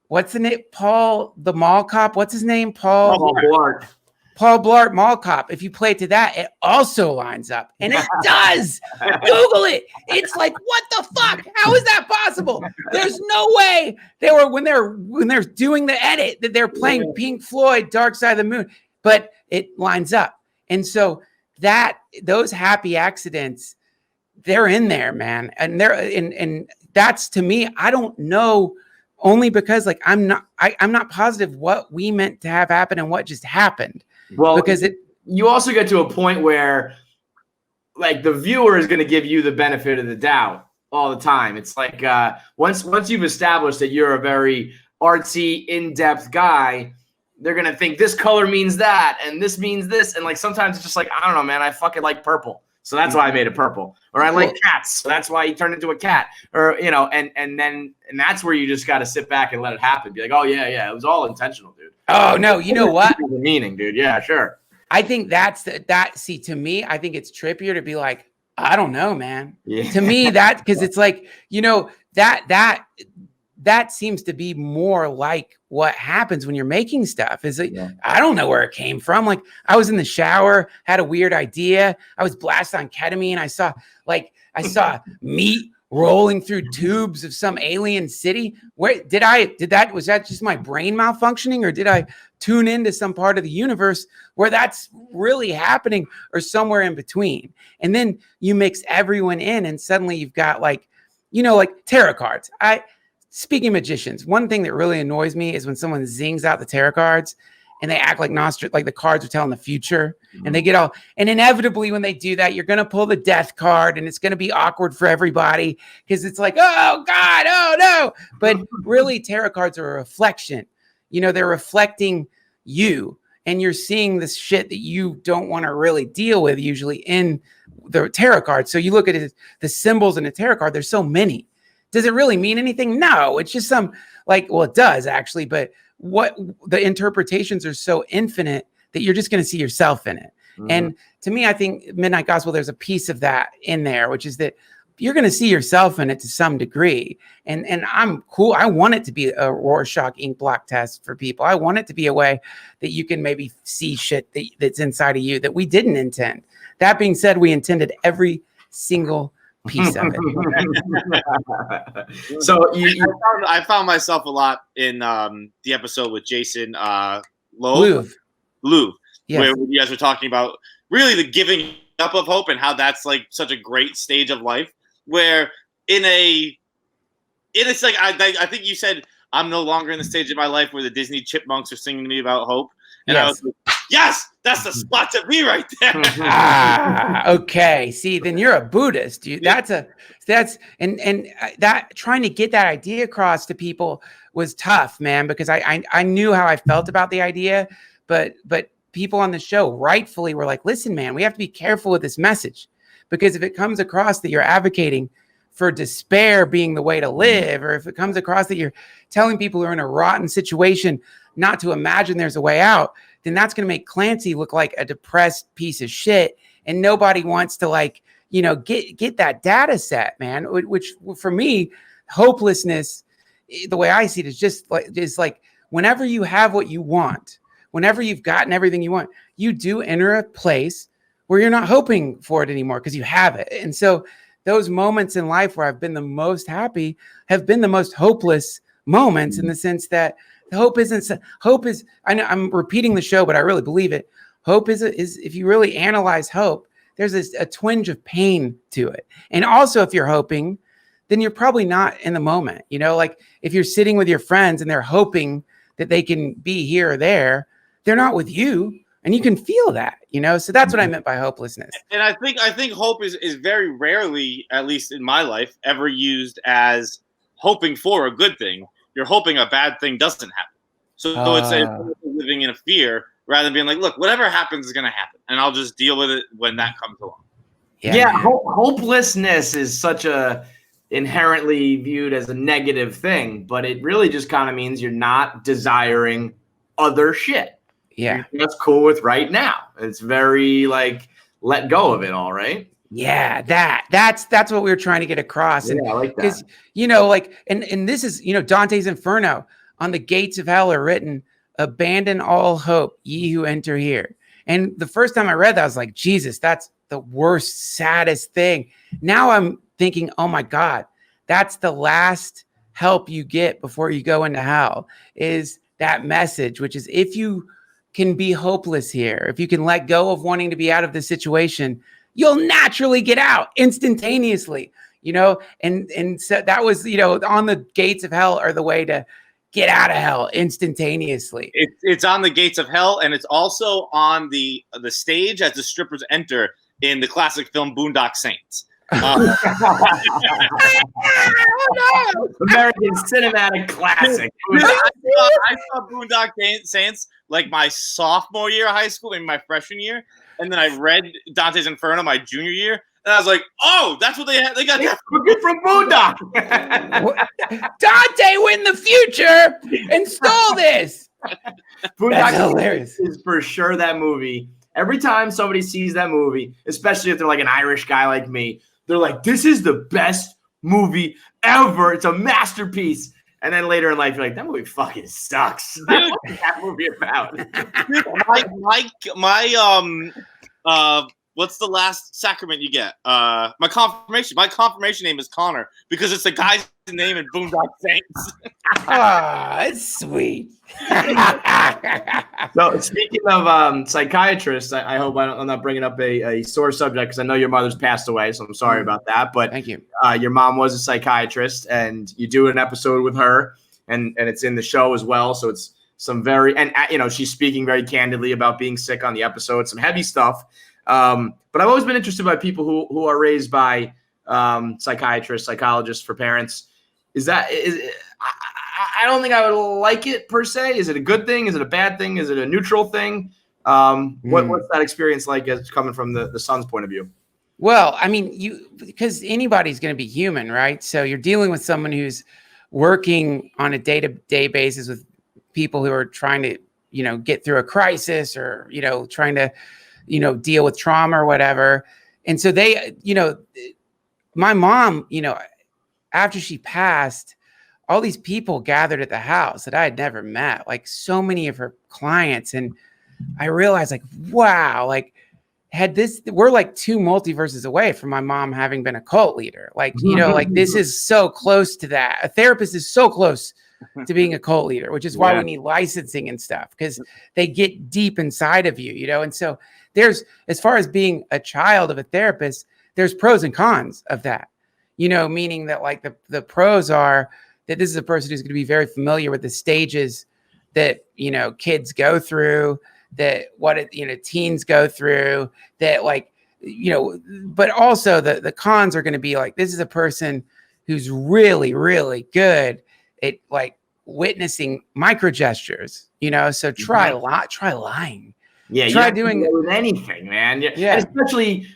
what's the name? Paul the Mall Cop. What's his name? Paul Blart. Paul Blart Mall Cop. If you play it to that, it also lines up, and it does. Google it. It's like, what the fuck? How is that possible? There's no way they were when they're doing the edit that they're playing Pink Floyd "Dark Side of the Moon," but it lines up, and so those happy accidents, they're in there, man, and and that's to me. I don't know. Only because like I'm not positive what we meant to have happen and what just happened. Well, because you also get to a point where like the viewer is going to give you the benefit of the doubt all the time. It's like once you've established that you're a very artsy, in-depth guy, they're going to think this color means that and this means this. And like sometimes it's just like, I don't know, man, I fucking like purple. So that's why I made it purple. Or I like cats. So that's why he turned into a cat. Or, and that's where you just got to sit back and let it happen. Be like, oh, yeah, it was all intentional, dude. Oh, no, you know what? The meaning, dude. Yeah, sure. I think see, to me, I think it's trippier to be like, I don't know, man. Yeah. To me, because it's like, that seems to be more like what happens when you're making stuff is like, I don't know where it came from. Like I was in the shower, had a weird idea. I was blasted on ketamine. I saw meat rolling through tubes of some alien city. Was that just my brain malfunctioning or did I tune into some part of the universe where that's really happening or somewhere in between? And then you mix everyone in and suddenly you've got like tarot cards. Speaking of magicians, one thing that really annoys me is when someone zings out the tarot cards and they act like the cards are telling the future, and they get all, and inevitably when they do that, you're going to pull the death card and it's going to be awkward for everybody because it's like, oh God, oh no. But really tarot cards are a reflection. They're reflecting you and you're seeing this shit that you don't want to really deal with usually in the tarot card. So you look at it, the symbols in a tarot card, there's so many. Does it really mean anything? No, it's just it does actually, but what the interpretations are so infinite that you're just going to see yourself in it. And to me, I think Midnight Gospel, there's a piece of that in there, which is that you're going to see yourself in it to some degree. And I'm cool. I want it to be a Rorschach ink block test for people. I want it to be a way that you can maybe see shit that's inside of you that we didn't intend. That being said, we intended every single piece of it. So I found myself a lot in the episode with Jason Loeb, Yes. where you guys were talking about really the giving up of hope and how that's like such a great stage of life. Where it's like I think you said I'm no longer in the stage of my life where the Disney chipmunks are singing to me about hope, and I was like, yes, that's the spot to be right there. Okay. See, then you're a Buddhist. That trying to get that idea across to people was tough, man, because I knew how I felt about the idea, but people on the show rightfully were like, listen, man, we have to be careful with this message, because if it comes across that you're advocating for despair being the way to live, or if it comes across that you're telling people who are in a rotten situation not to imagine there's a way out, then that's going to make Clancy look like a depressed piece of shit. And nobody wants to get that data set, man, which for me, hopelessness, the way I see it, is like whenever you have what you want, whenever you've gotten everything you want, you do enter a place where you're not hoping for it anymore because you have it. And so those moments in life where I've been the most happy have been the most hopeless moments, in the sense that hope is, I know I'm repeating the show, but I really believe it. Hope is if you really analyze hope, there's a twinge of pain to it. And also if you're hoping, then you're probably not in the moment. Like if you're sitting with your friends and they're hoping that they can be here or there, they're not with you, and you can feel that, so that's what I meant by hopelessness. And I think hope is very rarely, at least in my life, ever used as hoping for a good thing. You're hoping a bad thing doesn't happen. So it's living in a fear rather than being like, look, whatever happens is going to happen, and I'll just deal with it when that comes along. Yeah, hopelessness is such a inherently viewed as a negative thing, but it really just kind of means you're not desiring other shit. Yeah, that's cool with right now. It's very like let go of it all, right? Yeah, that's what we were trying to get across. And I like that. Because and this is Dante's Inferno. On the gates of hell are written, "Abandon all hope, ye who enter here." And the first time I read that, I was like, Jesus, that's the worst, saddest thing. Now I'm thinking, oh my God, that's the last help you get before you go into hell. Is that message, which is if you can be hopeless here, if you can let go of wanting to be out of the situation, you'll naturally get out instantaneously, and so that was, on the gates of hell are the way to get out of hell instantaneously. It's on the gates of hell, and it's also on the stage as the strippers enter in the classic film Boondock Saints. American cinematic classic. I saw Boondock Saints like my sophomore year of high school, maybe my freshman year, and then I read Dante's Inferno my junior year, and I was like, "Oh, that's what they had. They got that from Boondock." Dante went in the future and stole this. Boondock That's hilarious. Is for sure that movie. Every time somebody sees that movie, especially if they're like an Irish guy like me, they're like, "This is the best movie ever. It's a masterpiece." And then later in life, you're like, "That movie fucking sucks." What's that movie about? What's the last sacrament you get? My confirmation. My confirmation name is Connor because it's the guy's name in Boondock Saints. It's sweet. So speaking of psychiatrists, I hope I'm not bringing up a sore subject because I know your mother's passed away, so I'm sorry about that. But thank you. Your mom was a psychiatrist, and you do an episode with her, and it's in the show as well. So it's some very she's speaking very candidly about being sick on the episode, some heavy stuff. But I've always been interested by people who are raised by psychiatrists, psychologists for parents. I don't think I would like it per se. Is it a good thing? Is it a bad thing? Is it a neutral thing? What's that experience like as coming from the son's point of view? Well, I mean, because anybody's going to be human, right? So you're dealing with someone who's working on a day-to-day basis with people who are trying to get through a crisis or, trying to, deal with trauma or whatever. And so they, my mom, after she passed, all these people gathered at the house that I had never met, like so many of her clients. And I realized like, wow, like we're like 2 multiverses away from my mom having been a cult leader. Like, like this is so close to that. A therapist is so close to being a cult leader, which is why we need licensing and stuff, because they get deep inside of you, And so there's, as far as being a child of a therapist, there's pros and cons of that, meaning that like the pros are that this is a person who's going to be very familiar with the stages that, kids go through, that teens go through, that like, but also the cons are going to be like, this is a person who's really, really good at like witnessing micro gestures, so try lying. Yeah. Try you doing with anything, man. Yeah. And especially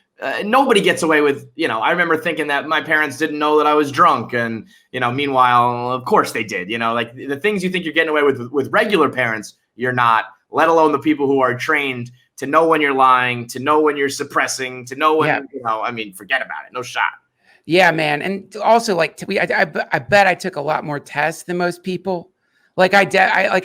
nobody gets away with, I remember thinking that my parents didn't know that I was drunk. And, meanwhile, of course they did, like the things you think you're getting away with regular parents, you're not, let alone the people who are trained to know when you're lying, to know when you're suppressing, to know when, forget about it. No shot. Yeah, man. And also like, I bet I took a lot more tests than most people. Like I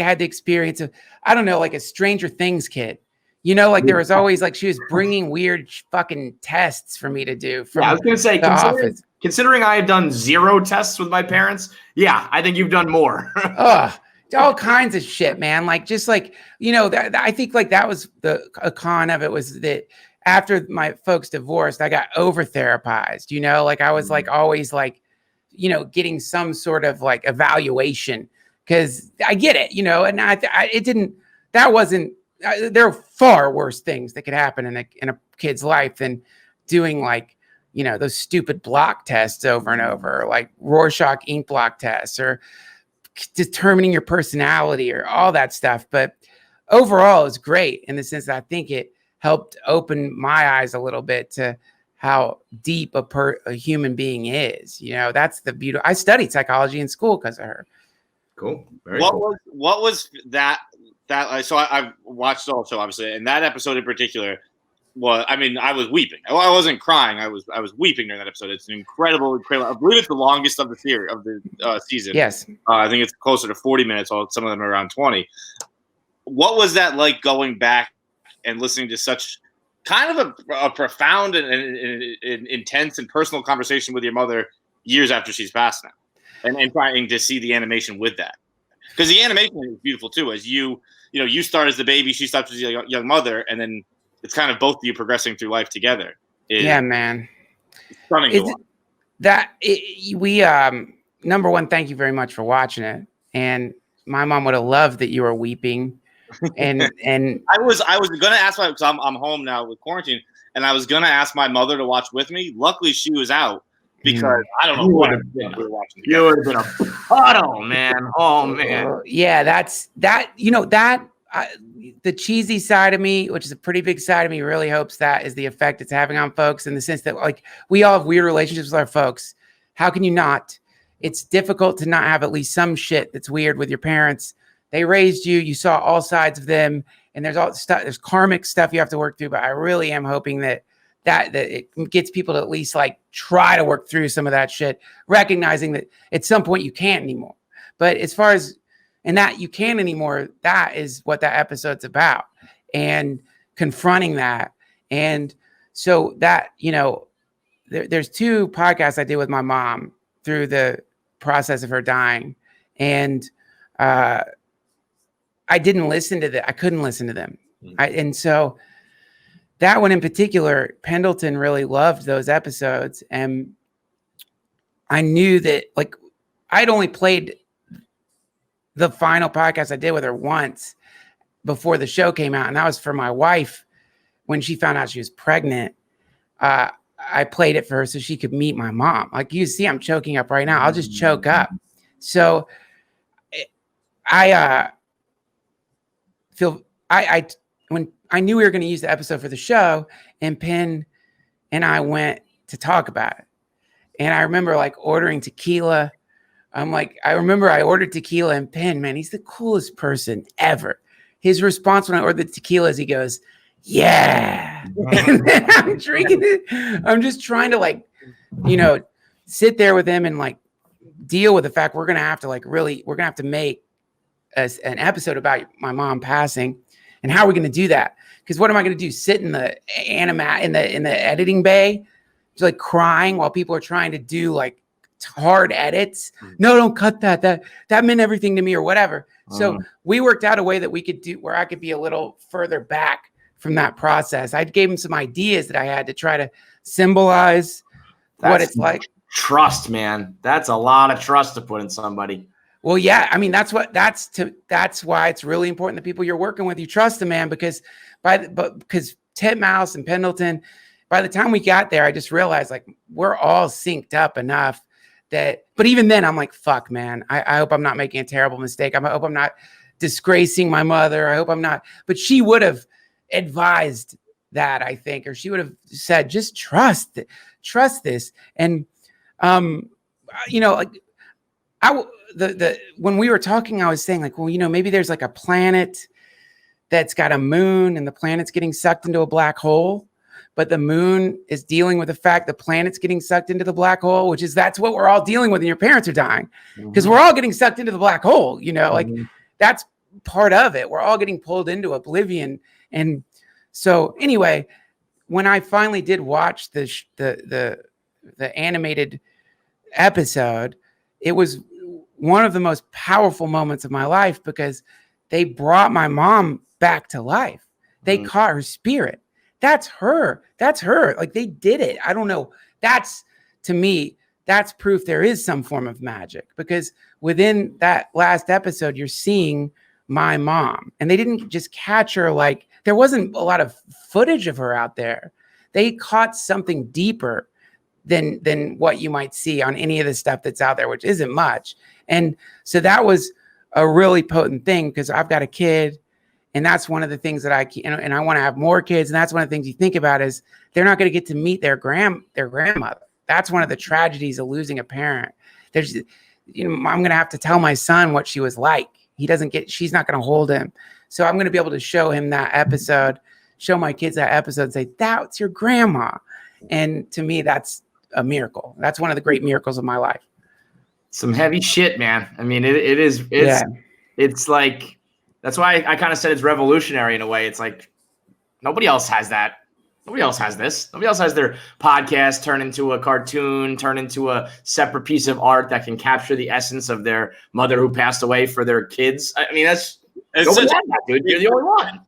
had the experience of, I don't know, like a Stranger Things kid. Like there was always like she was bringing weird fucking tests for me to do. From I was going to say, considering I had done 0 tests with my parents, I think you've done more. All kinds of shit, man. Like just like I think like that was a con of it, was that after my folks divorced, I got over therapized. Like I was like always like getting some sort of like evaluation, because I get it, and it didn't. That wasn't. There are far worse things that could happen in a kid's life than doing like, those stupid block tests over and over, like Rorschach ink block tests, or determining your personality, or all that stuff. But overall, it's great in the sense that I think it helped open my eyes a little bit to how deep a human being is. That's the beauty. I studied psychology in school because of her. Cool. What was that? So I watched the whole show, obviously, and that episode in particular I was weeping. I wasn't crying. I was weeping during that episode. It's an incredible. I believe it's the longest of the series of the season. Yes. I think it's closer to 40 minutes. Some of them are around 20. What was that like, going back and listening to such kind of a profound and intense and personal conversation with your mother years after she's passed now, and trying to see the animation with that? Because the animation is beautiful too, as you start as the baby, she starts as a young mother, and then it's kind of both of you progressing through life together. Yeah, man. Stunning to watch. Number one, thank you very much for watching it. And my mom would have loved that you were weeping. And I was gonna ask because I'm home now with quarantine, and I was gonna ask my mother to watch with me. Luckily, she was out, because I don't know what we were watching. You would have been a puddle, man. Oh man. Yeah, that's that. The cheesy side of me, which is a pretty big side of me, really hopes that is the effect it's having on folks, in the sense that like we all have weird relationships with our folks. How can you not? It's difficult to not have at least some shit that's weird with your parents. They raised you. You saw all sides of them, and there's karmic stuff you have to work through. But I really am hoping that it gets people to at least like try to work through some of that shit, recognizing that at some point you can't anymore. But as far as that you can't anymore, that is what that episode's about, and confronting that. And so that, there's 2 podcasts I did with my mom through the process of her dying. And I didn't listen to them. I couldn't listen to them. And so that one in particular, Pendleton really loved those episodes. And I knew that like I'd only played the final podcast I did with her once before the show came out. And that was for my wife when she found out she was pregnant. I played it for her so she could meet my mom. Like you see, I'm choking up right now. I'll just choke up. So I when I knew we were going to use the episode for the show, and Penn and I went to talk about it. And I remember like ordering tequila. I remember I ordered tequila, and Penn, man, he's the coolest person ever. his response when I ordered the tequila is he goes, yeah. And then I'm drinking it. I'm just trying to like, sit there with him and like deal with the fact we're going to have to make an episode about my mom passing. And how are we going to do that? Because what am I going to do? Sit in the in the editing bay, just like crying while people are trying to do like hard edits? No, don't cut that. That meant everything to me or whatever. So we worked out a way that we could do where I could be a little further back from that process. I gave him some ideas that I had to try to symbolize what it's like. Trust, man. That's a lot of trust to put in somebody. Well, yeah. I mean, that's why it's really important that people you're working with, you trust them, man, because Titmouse and Pendleton, by the time we got there, I just realized like we're all synced up enough that, but even then I'm like, fuck, man, I hope I'm not making a terrible mistake. I hope I'm not disgracing my mother. I hope I'm not, but she would have advised that, I think, or she would have said, just trust this. And, like when we were talking, I was saying like, well, maybe there's like a planet that's got a moon and the planet's getting sucked into a black hole, but the moon is dealing with the fact the planet's getting sucked into the black hole, that's what we're all dealing with. And your parents are dying because we're all getting sucked into the black hole, like that's part of it. We're all getting pulled into oblivion. And so anyway, when I finally did watch the animated episode, it was one of the most powerful moments of my life because they brought my mom back to life. They caught her spirit. That's her. Like they did it. I don't know. To me, that's proof there is some form of magic because within that last episode, you're seeing my mom and they didn't just catch her. Like there wasn't a lot of footage of her out there. They caught something deeper than what you might see on any of the stuff that's out there, which isn't much. And so that was a really potent thing because I've got a kid and that's one of the things that and I want to have more kids. And that's one of the things you think about is they're not going to get to meet their grandmother. That's one of the tragedies of losing a parent. I'm going to have to tell my son what she was like. She's not going to hold him. So I'm going to be able to show him that episode, show my kids that episode and say, that's your grandma. And to me, that's a miracle. That's one of the great miracles of my life. Some heavy shit, man. I mean, it's like, that's why I kind of said it's revolutionary in a way. It's like, nobody else has that. Nobody else has this. Nobody else has their podcast turn into a cartoon, turn into a separate piece of art that can capture the essence of their mother who passed away for their kids. I mean, nobody has that, dude. You're the only one.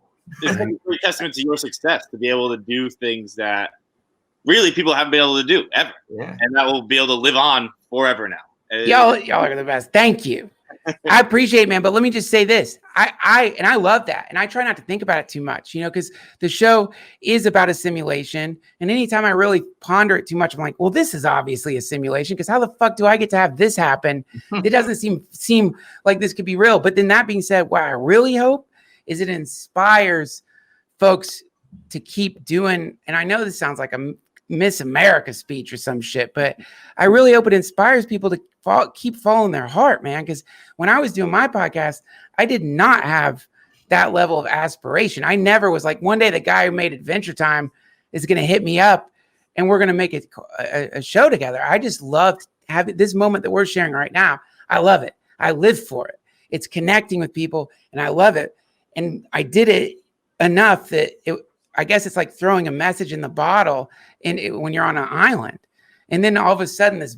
It's a testament to your success to be able to do things that really people haven't been able to do ever. Yeah. And that will be able to live on forever now. Y'all are the best. Thank you. I appreciate it, man. But let me just say this. I love that. And I try not to think about it too much, because the show is about a simulation. And anytime I really ponder it too much, I'm like, well, this is obviously a simulation because how the fuck do I get to have this happen? It doesn't seem like this could be real. But then that being said, what I really hope is it inspires folks to keep doing. And I know this sounds like a Miss America speech or some shit, but I really hope it inspires people to keep following their heart, man. Because when I was doing my podcast, I did not have that level of aspiration. I never was like, one day the guy who made Adventure Time is going to hit me up and we're going to make a show together. I just loved having this moment that we're sharing right now. I love it. I live for it. It's connecting with people and I love it. And I did it enough that I guess it's like throwing a message in the bottle when you're on an island. And then all of a sudden this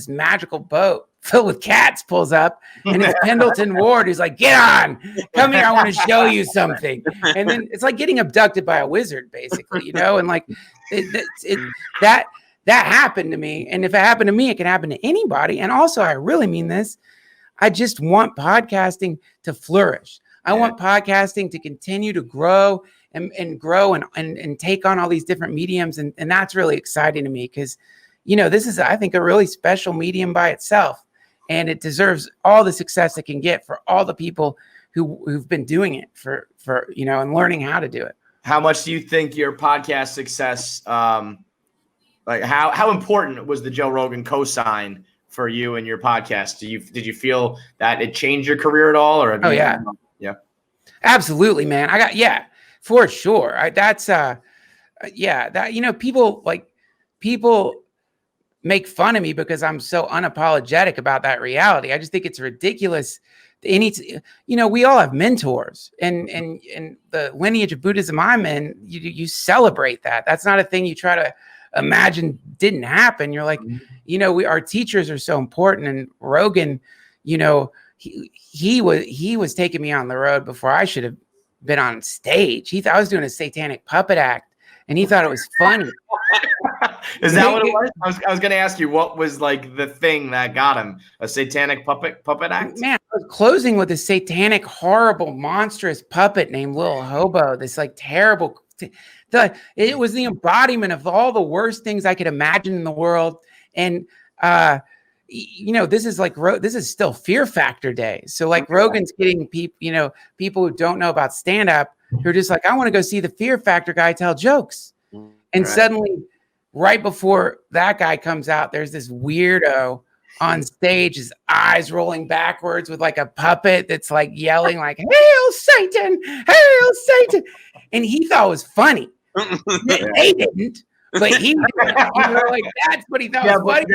magical boat filled with cats pulls up and it's Pendleton Ward who's like, get on, come here. I want to show you something. And then it's like getting abducted by a wizard basically, and like that happened to me. And if it happened to me, it can happen to anybody. And also I really mean this. I just want podcasting to flourish. I want podcasting to continue to grow and grow and take on all these different mediums. And that's really exciting to me because, this is, I think, a really special medium by itself. And it deserves all the success it can get for all the people who've been doing it for and learning how to do it. How much do you think your podcast success, like how important was the Joe Rogan cosign for you and your podcast? Did you feel that it changed your career at all? Or yeah. Absolutely, man. For sure. People make fun of me because I'm so unapologetic about that reality. I just think it's ridiculous. We all have mentors, and the lineage of Buddhism I'm in, you celebrate that. That's not a thing you try to imagine didn't happen. You're like, our teachers are so important. And Rogan, he was taking me on the road before I should have been on stage. He thought I was doing a satanic puppet act, and he thought it was funny. Is that what it was? I was going to ask you, what was like the thing that got him? A satanic puppet act? Man, I was closing with a satanic, horrible, monstrous puppet named Little Hobo. This like terrible. It was the embodiment of all the worst things I could imagine in the world. And this is still Fear Factor day. So like Rogan's getting people who don't know about stand up who are just like, I want to go see the Fear Factor guy tell jokes. And suddenly, right before that guy comes out, there's this weirdo on stage, his eyes rolling backwards with like a puppet that's like yelling like, "Hail Satan! Hail Satan!" And he thought it was funny. They didn't, but he did. Like that's what he thought was funny.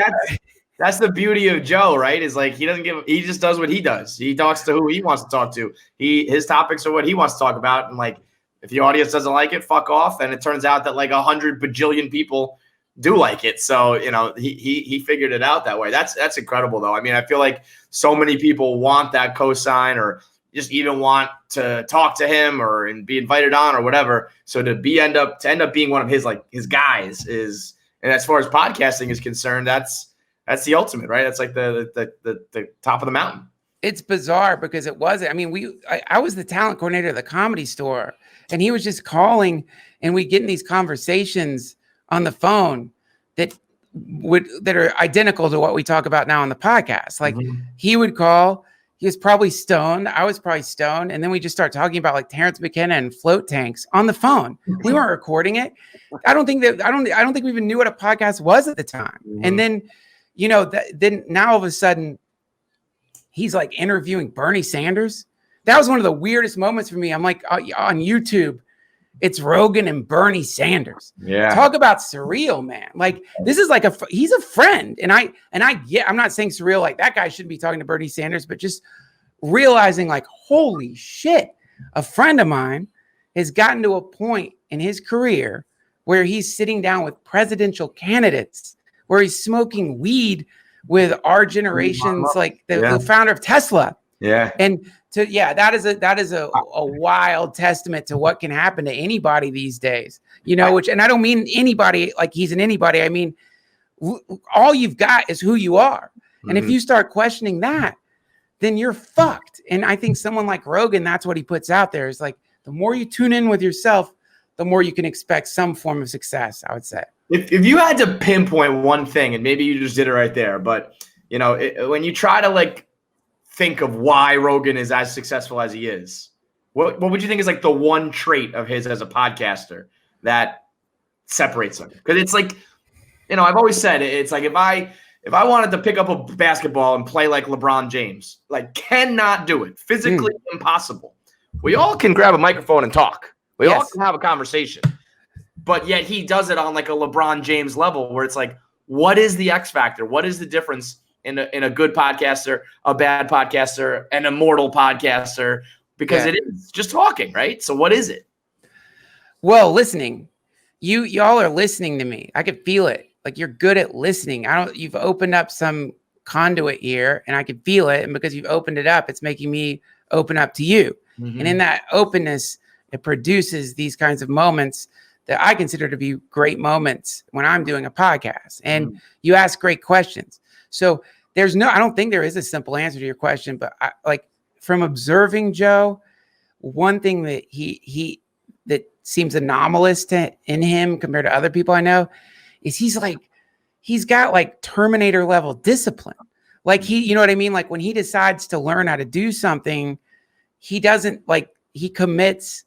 That's the beauty of Joe, right? Is like he just does what he does. He talks to who he wants to talk to. His topics are what he wants to talk about, and like if the audience doesn't like it, fuck off. And it turns out that like 100 bajillion people do like it. So, he figured it out that way. That's incredible though. I mean, I feel like so many people want that cosign or just even want to talk to him and be invited on or whatever. So to end up being one of his guys is, and as far as podcasting is concerned, that's the ultimate, right? That's like the top of the mountain. It's bizarre because it wasn't. I mean, I was the talent coordinator of the Comedy Store, and he was just calling, and we get in these conversations on the phone that are identical to what we talk about now on the podcast. Like he would call, he was probably stoned, I was probably stoned, and then we just start talking about like Terrence McKenna and float tanks on the phone. We weren't recording it. I don't think we even knew what a podcast was at the time. And then, then now all of a sudden he's like interviewing Bernie Sanders. That was one of the weirdest moments for me. I'm like on YouTube, it's Rogan and Bernie Sanders. Yeah. Talk about surreal, man. Like this is like he's a friend. And I'm not saying surreal, like that guy shouldn't be talking to Bernie Sanders, but just realizing like, holy shit, a friend of mine has gotten to a point in his career where he's sitting down with presidential candidates, where he's smoking weed with our generation's like the founder of Tesla. Yeah. And that is a wild testament to what can happen to anybody these days, which, and I don't mean anybody like he's an anybody. I mean, all you've got is who you are. And if you start questioning that, then you're fucked. And I think someone like Rogan, that's what he puts out there is like, the more you tune in with yourself, the more you can expect some form of success, I would say. If you had to pinpoint one thing, and maybe you just did it right there, but when you try to like think of why Rogan is as successful as he is, what would you think is like the one trait of his as a podcaster that separates him? Because it's like, I've always said it's like if I wanted to pick up a basketball and play like LeBron James, like cannot do it, physically impossible. We all can grab a microphone and talk. We all can have a conversation. But yet he does it on like a LeBron James level where it's like, what is the X factor? What is the difference in a good podcaster, a bad podcaster, an immortal podcaster? Because it is just talking, right? So what is it? Well, listening. Y'all are listening to me. I can feel it. Like you're good at listening. You've opened up some conduit here and I can feel it. And because you've opened it up, it's making me open up to you. And in that openness, it produces these kinds of moments that I consider to be great moments when I'm doing a podcast. And you ask great questions. So I don't think there is a simple answer to your question, but from observing Joe, one thing that that seems anomalous in him compared to other people I know is he's got like Terminator level discipline. Like you know what I mean? Like when he decides to learn how to do something, he doesn't he commits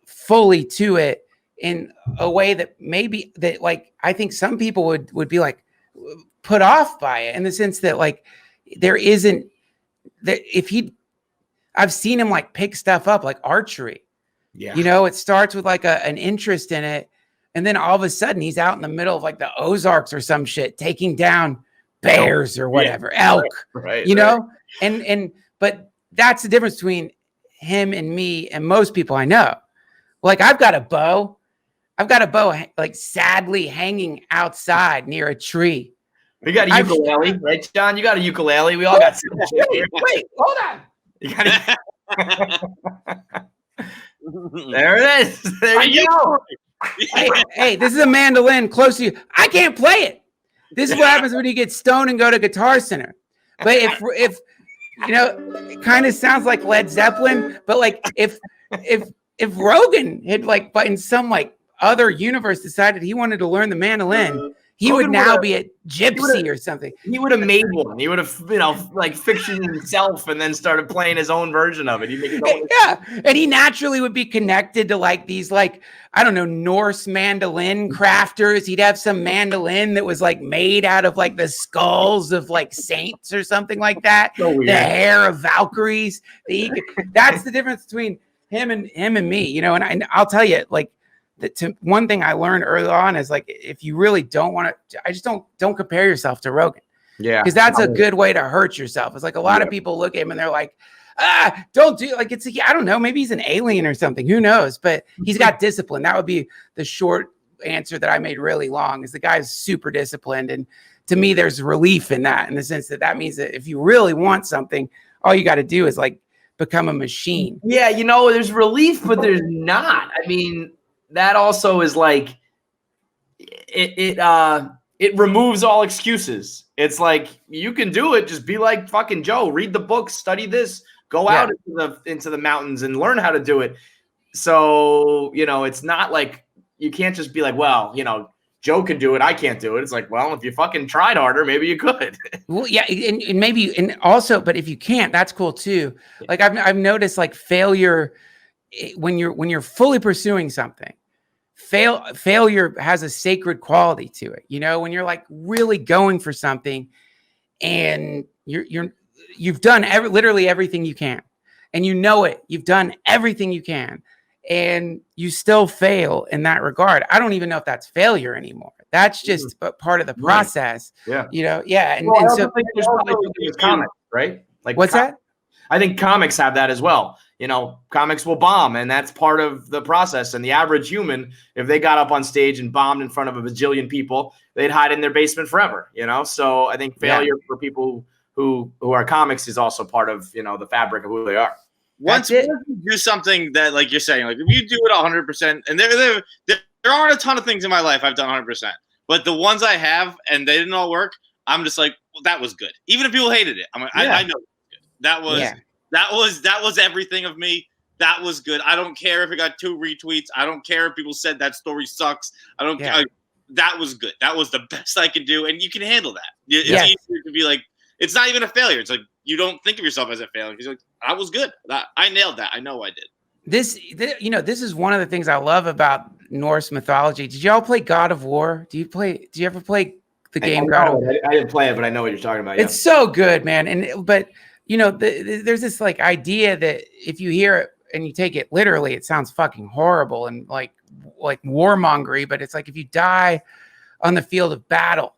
fully to it in a way that I think some people would be like put off by it in the sense that like there isn't that if he I've seen him like pick stuff up like archery. Yeah. You know, it starts with like an interest in it. And then all of a sudden he's out in the middle of like the Ozarks or some shit, taking down bears or whatever, elk, right, you know? But that's the difference between him and me and most people I know. Like I've got a bow like sadly hanging outside near a tree. We got a ukulele, right, John? You got a ukulele. We all got some shit here. Wait, hold on. You got there it is. There you go. Hey, this is a mandolin close to you. I can't play it. This is what happens when you get stoned and go to Guitar Center. But if you know, it kind of sounds like Led Zeppelin, but like if Rogan had like, but in some like other universe decided he wanted to learn the mandolin, he would now be a gypsy or something. He would have made one. He would have, like fictioned himself and then started playing his own version of it. He'd make his own. Yeah, and he naturally would be connected to like these, like, I don't know, Norse mandolin crafters. He'd have some mandolin that was like made out of like the skulls of like saints or something like that. So weird. The hair of Valkyries. That's the difference between him and me, you know. And I'll tell you, like, one thing I learned early on is like, if you really don't want to, I just don't compare yourself to Rogan. Yeah. Because that's a good way to hurt yourself. It's like a lot of people look at him and they're like, don't do, like, it's, I don't know, maybe he's an alien or something, who knows, but he's got discipline. That would be the short answer that I made really long, is the guy's super disciplined. And to me, there's relief in that, in the sense that means that if you really want something, all you got to do is like become a machine. Yeah. There's relief, but there's not. I mean, that also is like, it removes all excuses. It's like, you can do it. Just be like fucking Joe, read the books, study this, go out into the mountains and learn how to do it. So, it's not like, you can't just be like, well, Joe can do it, I can't do it. It's like, well, if you fucking tried harder, maybe you could. Well, yeah, and maybe, and also, but if you can't, that's cool too. Like I've noticed, like, failure, when you're fully pursuing something, failure has a sacred quality to it. When you're like really going for something, and you've done literally everything you can, and you've done everything you can, and you still fail in that regard. I don't even know if that's failure anymore. That's just part of the process. Right. Yeah. Yeah. And so think there's probably comics, right? Like, what's that? I think comics have that as well. Comics will bomb, and that's part of the process. And the average human, if they got up on stage and bombed in front of a bajillion people, they'd hide in their basement forever, So I think failure for people who are comics is also part of, the fabric of who they are. Once you do something that, like you're saying, like if you do it 100%, and there aren't a ton of things in my life I've done 100%, but the ones I have and they didn't all work, I'm just like, well, that was good. Even if people hated it, I'm like, I know it was good. That was everything of me. That was good. I don't care if it got 2 retweets. I don't care if people said that story sucks. I don't care. That was good. That was the best I could do, and you can handle that. It's easier to be like, it's not even a failure. It's like, you don't think of yourself as a failure. You're like, I was good. I nailed that. I know I did. This is one of the things I love about Norse mythology. Did y'all play God of War? Did you ever play the game God of War? I didn't play it, but I know what you're talking about. Yeah. It's so good, man. But there's this like idea that if you hear it and you take it literally, it sounds fucking horrible and like warmongery. But it's like, if you die on the field of battle,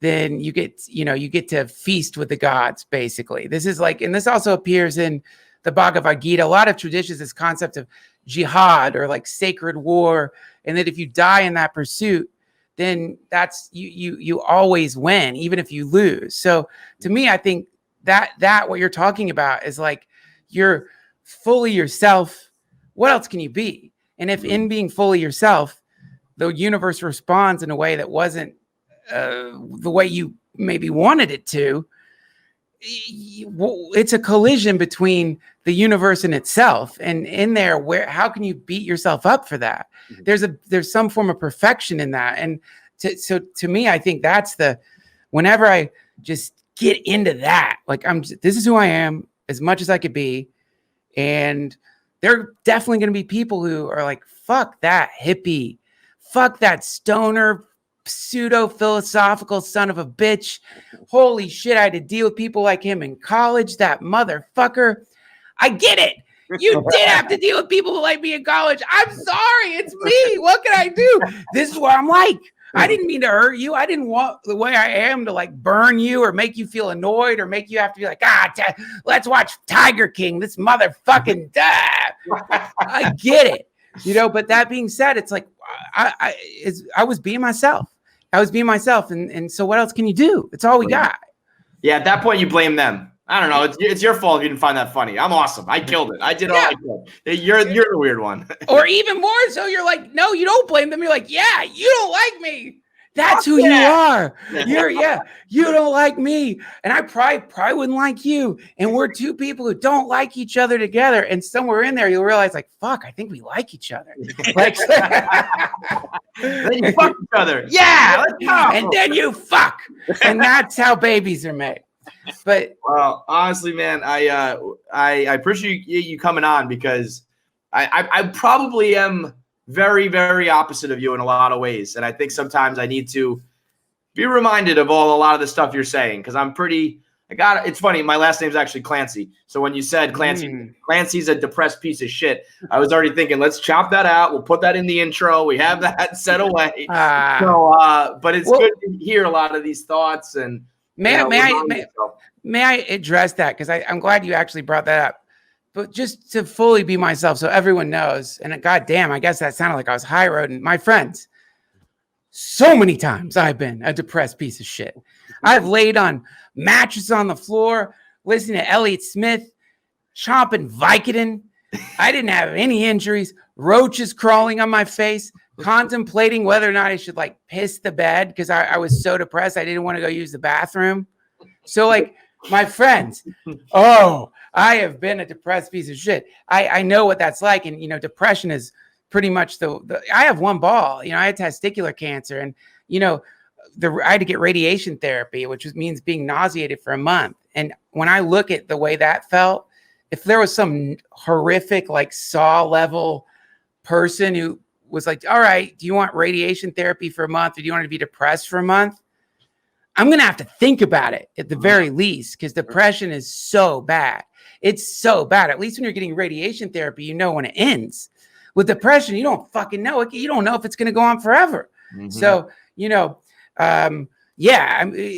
then you get to feast with the gods, basically. This is like, and this also appears in the Bhagavad Gita. A lot of traditions, this concept of jihad, or like sacred war, and that if you die in that pursuit, then that's you always win, even if you lose. So to me, I think that what you're talking about is like, you're fully yourself. What else can you be? And if in being fully yourself, the universe responds in a way that wasn't the way you maybe wanted it to, it's a collision between the universe and itself. And in there, how can you beat yourself up for that? There's some form of perfection in that. And so to me, I think that's whenever I just get into that, like, this is who I am as much as I could be. And there are definitely going to be people who are like, fuck that hippie, fuck that stoner, pseudo-philosophical son of a bitch. Holy shit, I had to deal with people like him in college. That motherfucker. I get it. You did have to deal with people who like me in college. I'm sorry. It's me. What can I do? This is what I'm like. I didn't mean to hurt you. I didn't want the way I am to like burn you or make you feel annoyed or make you have to be like, let's watch Tiger King. This motherfucking I get it, but that being said, it's like, I was being myself. And so what else can you do? It's all we got. Yeah. At that point you blame them. I don't know. It's your fault if you didn't find that funny. I'm awesome. I killed it. I did all I could. You're the weird one. Or even more so, you're like, no, you don't blame them. You're like, yeah, you don't like me. That's who you are. You don't like me. And I probably wouldn't like you. And we're two people who don't like each other together. And somewhere in there, you'll realize like, fuck, I think we like each other. Like, then you fuck each other. Yeah. Let's go. And then you fuck. And that's how babies are made. But well, honestly, man, I appreciate you coming on because I probably am very, very opposite of you in a lot of ways, and I think sometimes I need to be reminded of a lot of the stuff you're saying because I'm pretty. It's funny. My last name's actually Clancy, so when you said Clancy's a depressed piece of shit, I was already thinking, let's chop that out. We'll put that in the intro. We have that set away. But it's good to hear a lot of these thoughts and. May I address that? Because I'm glad you actually brought that up. But just to fully be myself so everyone knows, and goddamn, I guess that sounded like I was high roading. My friends, so many times I've been a depressed piece of shit. I've laid on mattresses on the floor, listening to Elliott Smith, chomping Vicodin. I didn't have any injuries, roaches crawling on my face, contemplating whether or not I should like piss the bed because I was so depressed I didn't want to go use the bathroom. So like my friends, I have been a depressed piece of shit. I know what that's like. And, depression is pretty much I have one ball, I had testicular cancer and, I had to get radiation therapy, which means being nauseated for a month. And when I look at the way that felt, if there was some horrific, like Saw level person who was like, all right, do you want radiation therapy for a month or do you want to be depressed for a month? I'm going to have to think about it at the very least because depression is so bad. It's so bad. At least when you're getting radiation therapy, you know when it ends. With depression, you don't fucking know it. You don't know if it's going to go on forever. Mm-hmm. So,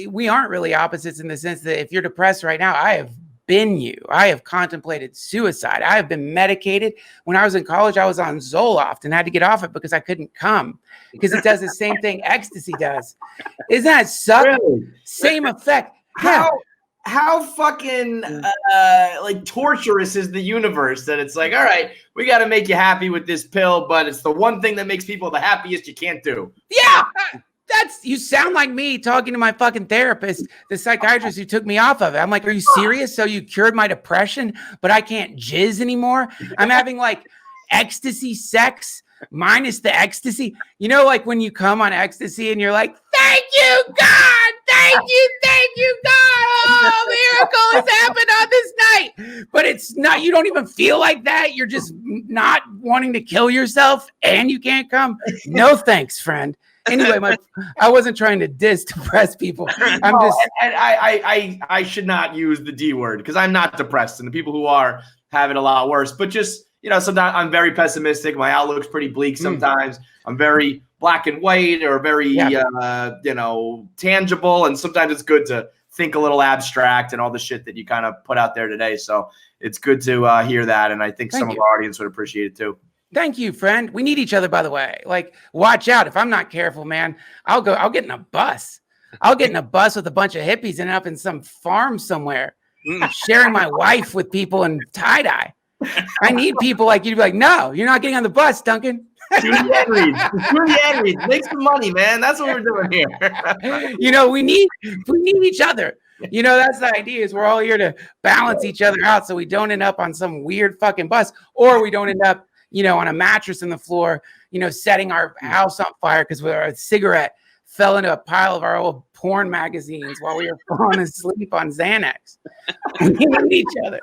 we aren't really opposites in the sense that if you're depressed right now, I have been you. I have contemplated suicide. I have been medicated. When I was in college, I was on Zoloft and had to get off it because I couldn't come because it does the same thing ecstasy does. Isn't that suck? Really? Same effect. How fucking like torturous is the universe that it's like, all right, we got to make you happy with this pill, but it's the one thing that makes people the happiest you can't do. Yeah. You sound like me talking to my fucking therapist, the psychiatrist who took me off of it. I'm like, are you serious? So you cured my depression, but I can't jizz anymore? I'm having like ecstasy sex minus the ecstasy. Like when you come on ecstasy and you're like, thank you, God. Thank you, God. Oh, miracle has happened on this night. But it's not, you don't even feel like that. You're just not wanting to kill yourself and you can't come. No thanks, friend. Anyway, I wasn't trying to depress people. I should not use the D word because I'm not depressed, and the people who are have it a lot worse. But just sometimes I'm very pessimistic. My outlook's pretty bleak. Sometimes I'm very black and white or very tangible, and sometimes it's good to think a little abstract and all the shit that you kind of put out there today. So it's good to hear that, and I think some of our audience would appreciate it too. Thank you, friend. We need each other, by the way. Like, watch out. If I'm not careful, man, I'll get in a bus. I'll get in a bus with a bunch of hippies and end up in some farm somewhere, sharing my wife with people in tie-dye. I need people like you to be like, no, you're not getting on the bus, Duncan. Do the ad reads. Make some money, man. That's what we're doing here. We need each other. That's the idea is we're all here to balance each other out so we don't end up on some weird fucking bus or we don't end up on a mattress in the floor, setting our house on fire because a cigarette fell into a pile of our old porn magazines while we were falling asleep on Xanax. We need each other.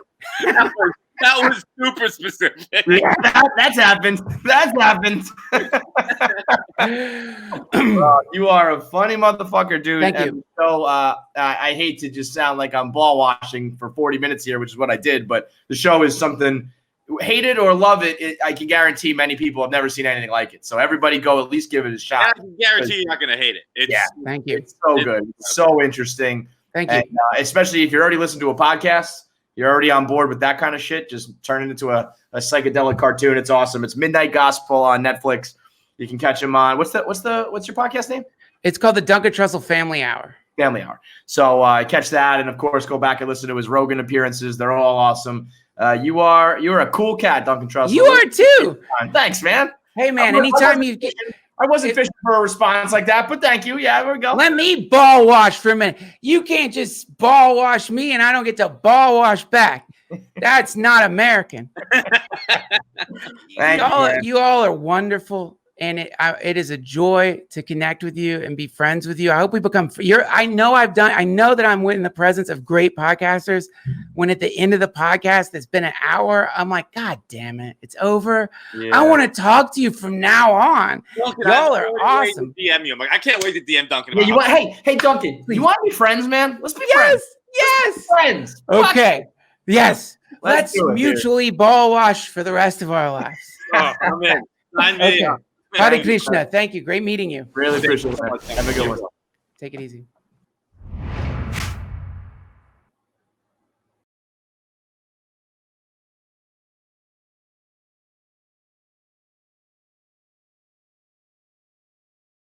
That was super specific. Yeah, that's happened. That's happened. You are a funny motherfucker, dude. Thank you. So I hate to just sound like I'm ball washing for 40 minutes here, which is what I did, but the show is something. Hate it or love it, I can guarantee many people have never seen anything like it. So everybody go at least give it a shot. I can guarantee you're not going to hate it. Thank you. It's so good. It's so interesting. Thank you. And, especially if you're already listening to a podcast, you're already on board with that kind of shit. Just turn it into a psychedelic cartoon. It's awesome. It's Midnight Gospel on Netflix. You can catch him on what's your podcast name? It's called the Duncan Trussell Family Hour. Family Hour. So catch that, and of course go back and listen to his Rogan appearances. They're all awesome. You're a cool cat, Duncan Trussell. You are too. Thanks, man. Hey, man. Anytime you get. I wasn't fishing for a response like that, but thank you. Yeah, there we go. Let me ball wash for a minute. You can't just ball wash me and I don't get to ball wash back. That's not American. You all are wonderful. And it is a joy to connect with you and be friends with you. I hope we become. I know that I'm in the presence of great podcasters. When at the end of the podcast, it's been an hour. I'm like, God damn it, it's over. Yeah. I want to talk to you from now on. Duncan, y'all are awesome. DM you. I'm like, I can't wait to DM Duncan. Yeah, hey, Duncan, you want to be friends, man? Let's be friends. Yes, friends. Okay, yes. Let's mutually ball wash for the rest of our lives. I'm in. Okay. Hare Krishna. Thank you. Great meeting you. Really appreciate it. Have a good one. Take it easy.